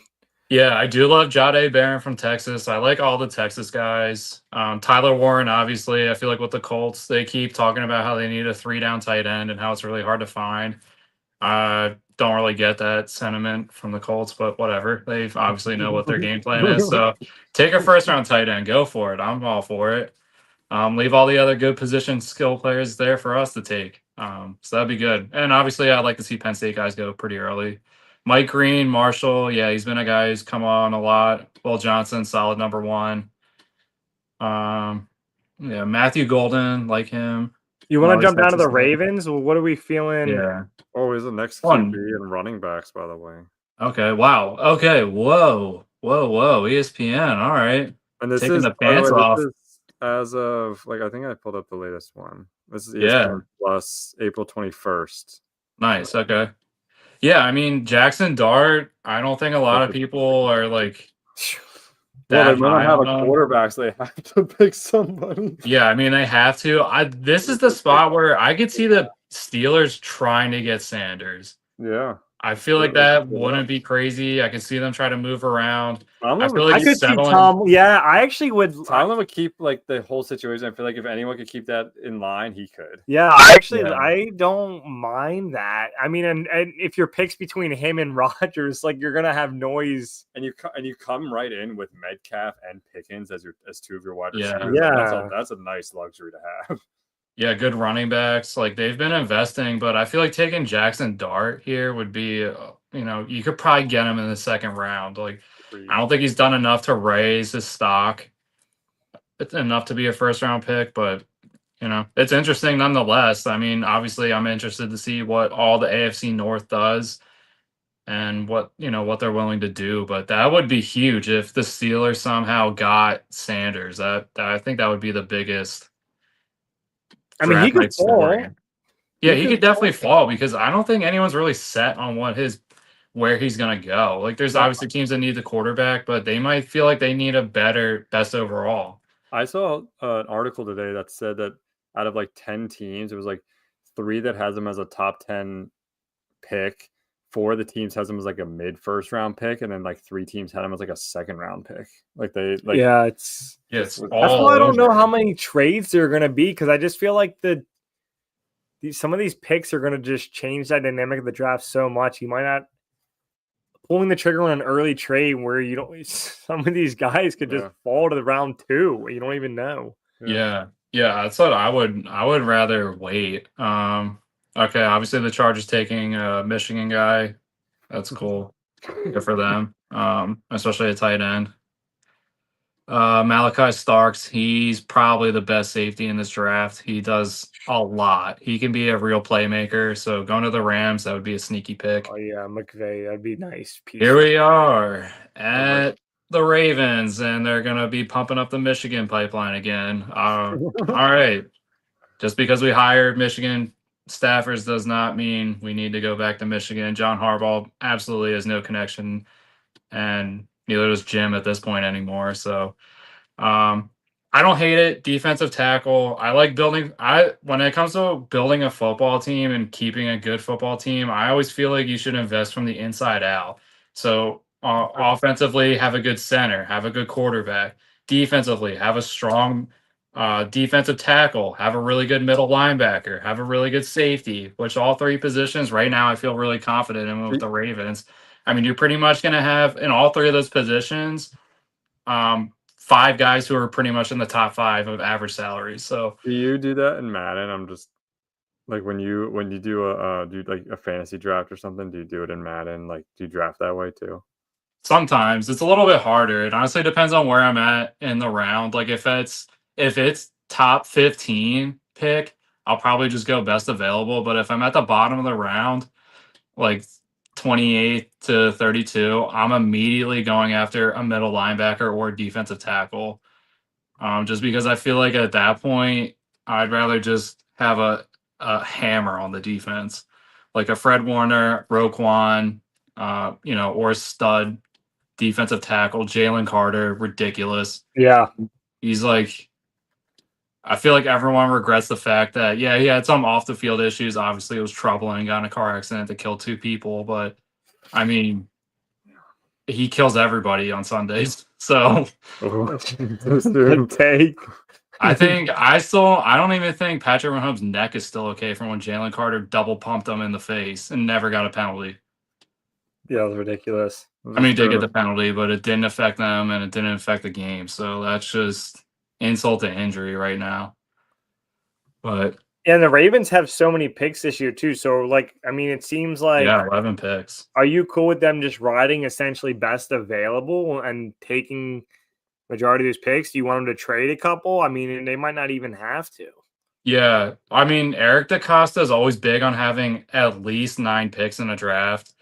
C: Yeah, I do love Jahdae Barron from Texas. I like all the Texas guys. Tyler Warren, obviously, I feel like with the Colts, they keep talking about how they need a 3-down tight end and how it's really hard to find. I don't really get that sentiment from the Colts, but whatever. They obviously know what their game plan is. So take a first-round tight end. Go for it. I'm all for it. Leave all the other good position skill players there for us to take. So that'd be good. And obviously, I'd like to see Penn State guys go pretty early. Mike Green, Marshall, yeah, he's been a guy who's come on a lot. Will Johnson, solid number 1. Yeah, Matthew Golden, like him.
B: You want to jump down to the Ravens? Well, what are we feeling?
C: Yeah.
A: Oh, he's the next QB and running backs, by the way.
C: Okay, wow. Okay, whoa. ESPN, all right.
A: And this
C: taking
A: is,
C: the
A: by the
C: pants
A: way,
C: off.
A: this is as of like I think I pulled up the latest one. This is
C: Yeah.
A: ESPN Plus, April 21st.
C: Nice. Okay. Yeah, I mean Jackson Dart. I don't think a lot of people are like
A: Well, they
C: that
A: might not
C: high
A: have a
C: on him.
A: quarterback, so they have to pick somebody.
C: Yeah, I mean they have to. This is the spot where I could see the Steelers trying to get Sanders.
A: Yeah.
C: I feel like that wouldn't be crazy. I could see them try to move around. I feel like
B: I
C: he's
B: could see
C: settling.
B: Tom. Yeah, I actually would.
A: Tomlin would keep like the whole situation. I feel like if anyone could keep that in line, he could.
B: Yeah, I don't mind that. I mean, and if your picks between him and Rodgers, like you're gonna have noise.
A: And you come right in with Metcalf and Pickens as two of your wide
C: Yeah.
A: receivers.
B: Yeah.
A: That's a nice luxury to have.
C: Yeah, good running backs. Like they've been investing, but I feel like taking Jackson Dart here would be, you could probably get him in the second round. Like I don't think he's done enough to raise his stock. It's enough to be a first round pick, but it's interesting nonetheless. I mean, obviously, I'm interested to see what all the AFC North does and what they're willing to do. But that would be huge if the Steelers somehow got Sanders. I think that would be the biggest.
B: I mean, he could fall.
C: Yeah, he could definitely fall because I don't think anyone's really set on where he's gonna go. Like, there's obviously teams that need the quarterback, but they might feel like they need a better best overall.
A: I saw an article today that said that out of like 10 teams, it was like 3 that has him as a top 10 pick. 4 of the teams has him as like a mid first round pick, and then like 3 teams had him as like a second round pick.
B: That's why I don't know how many trades there are going to be, because I just feel like some of these picks are going to just change that dynamic of the draft so much. You might not pulling the trigger on an early trade where you don't. Some of these guys could just fall to the round 2. You don't even know.
C: Yeah, that's what I would rather wait. Okay, obviously the Chargers taking a Michigan guy. That's cool. Good for them. Especially a tight end. Malachi Starks, he's probably the best safety in this draft. He does a lot. He can be a real playmaker. So going to the Rams, that would be a sneaky pick.
B: Oh yeah, McVay, that'd be nice.
C: Here we are at the Ravens, and they're gonna be pumping up the Michigan pipeline again. All right. Just because we hired Michigan staffers does not mean we need to go back to Michigan. John Harbaugh absolutely has no connection, and neither does Jim at this point anymore. So I don't hate it. Defensive tackle. I like building. When it comes to building a football team and keeping a good football team, I always feel like you should invest from the inside out. So offensively, have a good center, have a good quarterback. Defensively, have a strong defensive tackle, have a really good middle linebacker, have a really good safety, which all 3 positions right now I feel really confident in with the Ravens. I mean, you're pretty much going to have in all 3 of those positions 5 guys who are pretty much in the top 5 of average salaries. So
A: do you do that in Madden? I'm just like when you do a fantasy draft or something, do you do it in Madden? Like, do you draft that way too?
C: Sometimes it's a little bit harder. It honestly depends on where I'm at in the round. Like if it's top 15 pick, I'll probably just go best available. But if I'm at the bottom of the round, like 28 to 32, I'm immediately going after a middle linebacker or defensive tackle. Just because I feel like at that point, I'd rather just have a hammer on the defense, like a Fred Warner, Roquan, or a stud defensive tackle, Jalen Carter, ridiculous.
B: Yeah.
C: He's like, I feel like everyone regrets the fact that, he had some off the field issues. Obviously, it was trouble and got in a car accident that killed 2 people. But I mean, he kills everybody on Sundays. So
B: take.
C: I don't even think Patrick Mahomes' neck is still okay from when Jalen Carter double pumped him in the face and never got a penalty.
B: Yeah, it was ridiculous.
C: I mean, he did get the penalty, but it didn't affect them and it didn't affect the game. So that's just insult to injury right now. But
B: and the Ravens have so many picks this year too. So it seems like
C: 11 picks.
B: Are you cool with them just riding essentially best available and taking majority of those picks? Do you want them to trade a couple? I mean, they might not even have to.
C: Yeah. I mean, Eric DaCosta is always big on having at least 9 picks in a draft.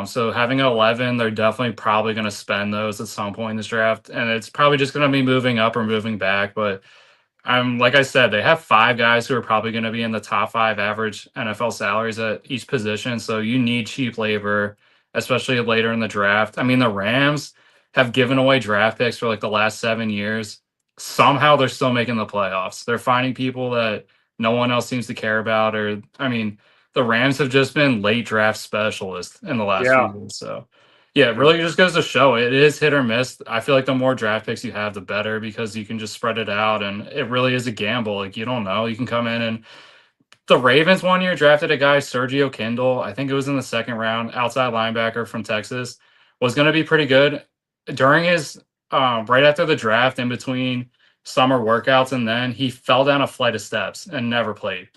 C: So having 11, they're definitely probably going to spend those at some point in this draft, and it's probably just going to be moving up or moving back. But like I said, they have 5 guys who are probably going to be in the top 5 average NFL salaries at each position. So you need cheap labor, especially later in the draft. I mean, the Rams have given away draft picks for like the last 7 years. Somehow they're still making the playoffs. They're finding people that no one else seems to care about. Or, I mean, the Rams have just been late draft specialists in the last few
B: Yeah.
C: years. So, yeah, it really just goes to show it is hit or miss. I feel like the more draft picks you have, the better, because you can just spread it out, and it really is a gamble. Like, you don't know. You can come in, and the Ravens one year drafted a guy, Sergio Kindle. I think it was in the 2nd round, outside linebacker from Texas, was going to be pretty good. During his right after the draft, in between summer workouts, and then he fell down a flight of steps and never played.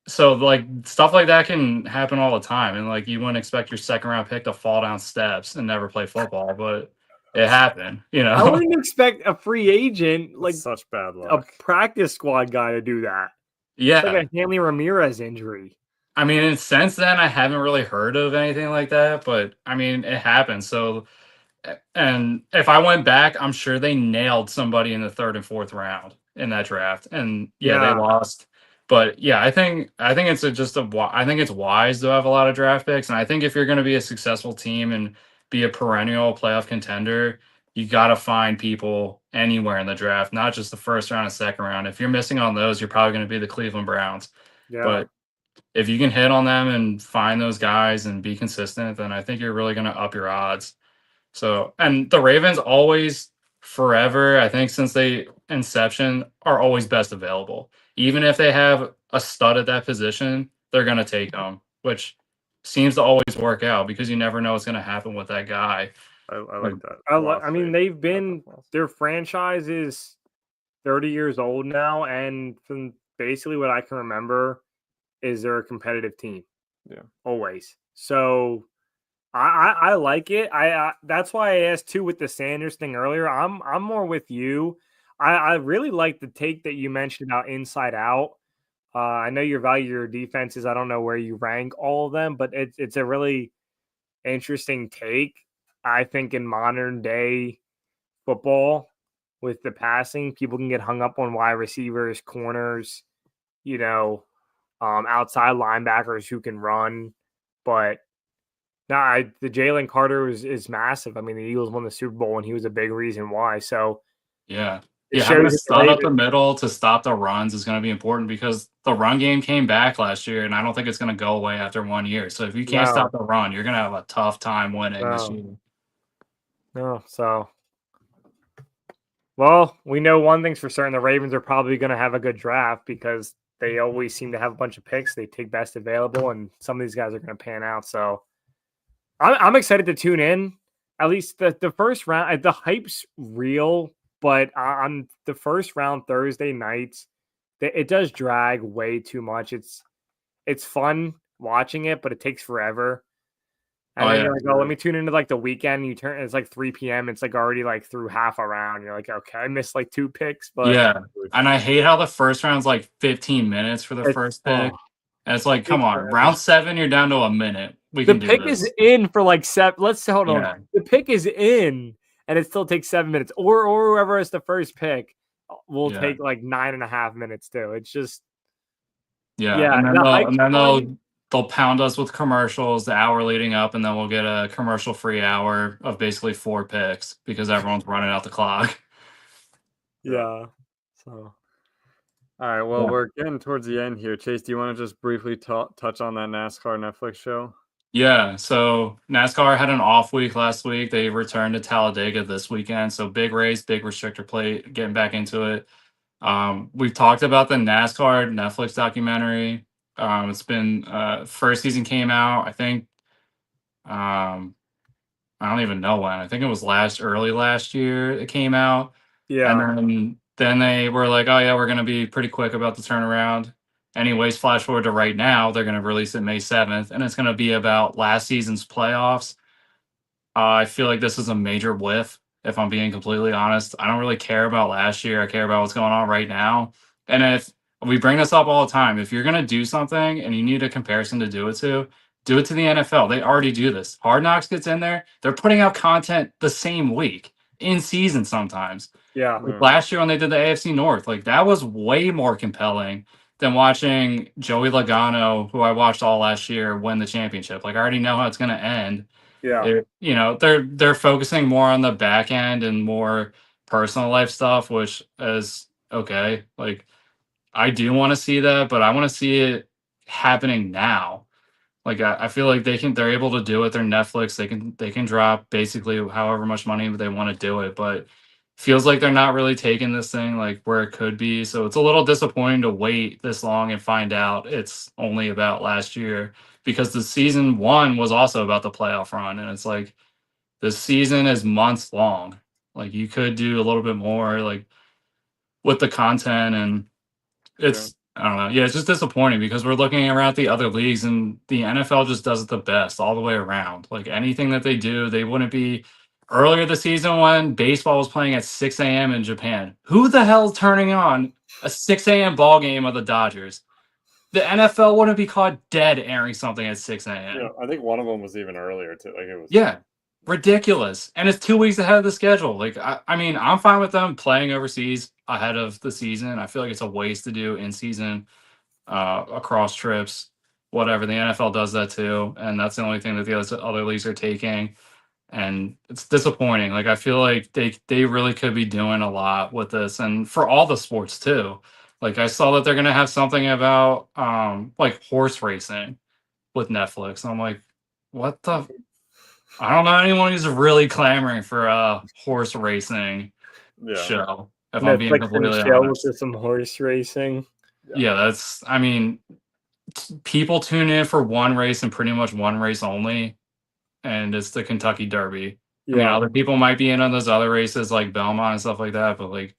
C: So, like, stuff like that can happen all the time, and like you wouldn't expect your 2nd round pick to fall down steps and never play football, but it happened.
B: I wouldn't expect a free agent, like
A: Such bad
B: a
A: luck.
B: practice squad guy, to do that.
C: Yeah,
B: It's like a Hanley Ramirez injury.
C: I mean, and since then, I haven't really heard of anything like that, but I mean, it happened. So, and if I went back, I'm sure they nailed somebody in the 3rd and 4th round in that draft, and yeah, they
B: Yeah.
C: lost. But yeah, I think it's I think it's wise to have a lot of draft picks, and I think if you're going to be a successful team and be a perennial playoff contender, you got to find people anywhere in the draft, not just the 1st round and 2nd round. If you're missing on those, you're probably going to be the Cleveland Browns.
B: Yeah.
C: But if you can hit on them and find those guys and be consistent, then I think you're really going to up your odds. So, and the Ravens always, forever, I think since they inception, are always best available. Even if they have a stud at that position, they're going to take them, which seems to always work out because you never know what's going to happen with that guy.
A: I like that.
B: I mean, they've been their franchise is 30 years old now, and from basically what I can remember, is they're a competitive team.
A: Yeah,
B: always. So I like it. I that's why I asked too with the Sanders thing earlier. I'm more with you. I really like the take that you mentioned about inside out. I know you value your defenses. I don't know where you rank all of them, but it's a really interesting take. I think in modern day football with the passing, people can get hung up on wide receivers, corners, outside linebackers who can run. But the Jalen Carter is massive. I mean, the Eagles won the Super Bowl, and he was a big reason why. So
C: yeah, having a stud up the middle to stop the runs is going to be important because the run game came back last year, and I don't think it's going to go away after 1 year. So if you can't stop the run, you're going to have a tough time winning this year.
B: No, so well, we know one thing's for certain: the Ravens are probably going to have a good draft because they always seem to have a bunch of picks. They take best available, and some of these guys are going to pan out. So I'm excited to tune in. At least the first round, the hype's real, but on the first round Thursday nights, it does drag way too much. It's fun watching it, but it takes forever. And then you're like, let me tune into like the weekend. You turn, it's like 3 p.m. It's like already like through half a round. You're like, okay, I missed like 2 picks, but
C: yeah. And I hate how the first round's like 15 minutes for the first pick. And it's like, come on, round 7, you're down to a minute. We can do this.
B: The pick is in for like 7. Let's hold on. The pick is in, and it still takes 7 minutes. Or whoever has the first pick will take like 9.5 minutes too. It's just
C: And then they'll pound us with commercials the hour leading up, and then we'll get a commercial-free hour of basically 4 picks because everyone's running out the clock.
B: Yeah. So.
A: All right. Well, we're getting towards the end here. Chase, do you want to just briefly touch on that NASCAR Netflix show?
C: Yeah. So NASCAR had an off week last week. They returned to Talladega this weekend. So big race, big restrictor plate, getting back into it. We've talked about the NASCAR Netflix documentary. It's been first season came out, I think. I don't even know when. I think it was early last year it came out.
B: Yeah.
C: And then they were like, oh yeah, we're gonna be pretty quick about the turnaround. Anyways, flash forward to right now, they're gonna release it May 7th, and it's gonna be about last season's playoffs. I feel like this is a major whiff, if I'm being completely honest. I don't really care about last year. I care about what's going on right now. And if we bring this up all the time, if you're going to do something and you need a comparison to do it to, Do it to the NFL. They already do this. Hard Knocks gets in there. They're putting out content the same week, in season sometimes.
B: Yeah.
C: Like last year when they did the AFC North, like that was way more compelling than watching Joey Logano, who I watched all last year, win the championship. Like I already know how it's going to end.
B: Yeah.
C: They're focusing more on the back end and more personal life stuff, which is okay. Like I do want to see that, but I want to see it happening now. Like I feel like they're able to do it. They're Netflix. They can drop basically however much money they want to do it, but feels like they're not really taking this thing like where it could be. So it's a little disappointing to wait this long and find out it's only about last year, because the season one was also about the playoff run, and it's like the season is months long. Like you could do a little bit more like with the content, and it's I don't know. Yeah, it's just disappointing because we're looking around the other leagues and the NFL just does it the best all the way around. Like anything that they do, they wouldn't be earlier this season when baseball was playing at 6 a.m. in Japan. Who the hell's turning on a 6 a.m. ball game of the Dodgers? The NFL wouldn't be caught dead airing something at 6 a.m.
A: Yeah, I think one of them was even earlier too. Like it was.
C: Yeah, ridiculous. And it's 2 weeks ahead of the schedule. Like, I mean, I'm fine with them playing overseas ahead of the season. I feel like it's a waste to do in season across trips, whatever. The NFL does that too. And that's the only thing that the other leagues are taking. And it's disappointing. Like, I feel like they really could be doing a lot with this, and for all the sports too. Like, I saw that they're going to have something about like horse racing with Netflix. I'm like, what the I don't know anyone who's really clamoring for a horse racing show. If I'm being
B: Netflix and
C: completely
B: chill
C: honest,
B: with some horse racing.
C: yeah, that's. I mean, people tune in for one race and pretty much one race only, and it's the Kentucky Derby. I mean,
B: Yeah.
C: other people might be in on those other races like Belmont and stuff like that, but like,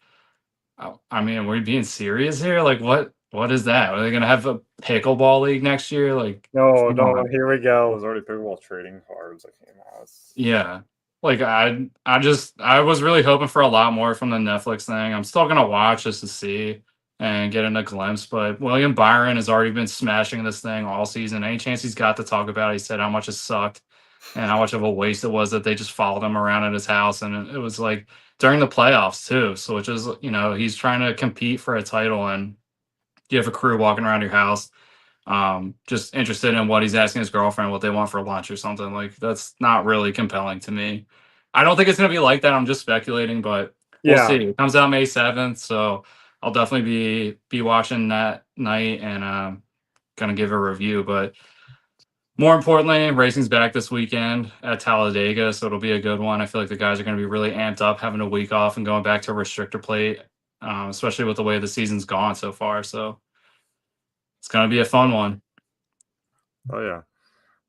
C: I mean, are we being serious here? Like, what is that? Are they gonna have a pickleball league next year? Like,
B: No,
C: come
B: no,
C: on.
B: here we
A: There's
B: go.
A: already pickleball trading cards that came out.
C: Yeah. Like I was really hoping for a lot more from the Netflix thing. I'm still gonna watch just to see and get in a glimpse, but William Byron has already been smashing this thing all season. Any chance he's got to talk about it, he said how much it sucked and how much of a waste it was that they just followed him around at his house. And it was like during the playoffs too. So which is, he's trying to compete for a title and you have a crew walking around your house just interested in what he's asking his girlfriend what they want for lunch or something. Like that's not really compelling to me. I don't think it's gonna be like that. I'm just speculating, but we'll
B: Yeah.
C: see. It comes out May 7th, so I'll definitely be watching that night and gonna give a review. But more importantly, racing's back this weekend at Talladega, so it'll be a good one. I feel like the guys are gonna be really amped up having a week off and going back to restrictor plate, especially with the way the season's gone so far. So it's gonna be a fun one.
A: Oh yeah.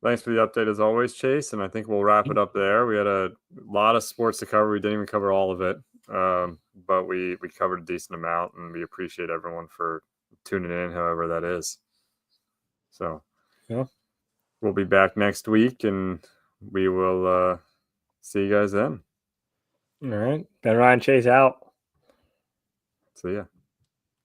A: Thanks for the update as always, Chase. And I think we'll wrap it up there. We had a lot of sports to cover. We didn't even cover all of it, but we covered a decent amount, and we appreciate everyone for tuning in, however that is. So
B: Yeah.
A: we'll be back next week, and we will see you guys then.
B: All right. Ben Ryan Chase out.
A: See ya.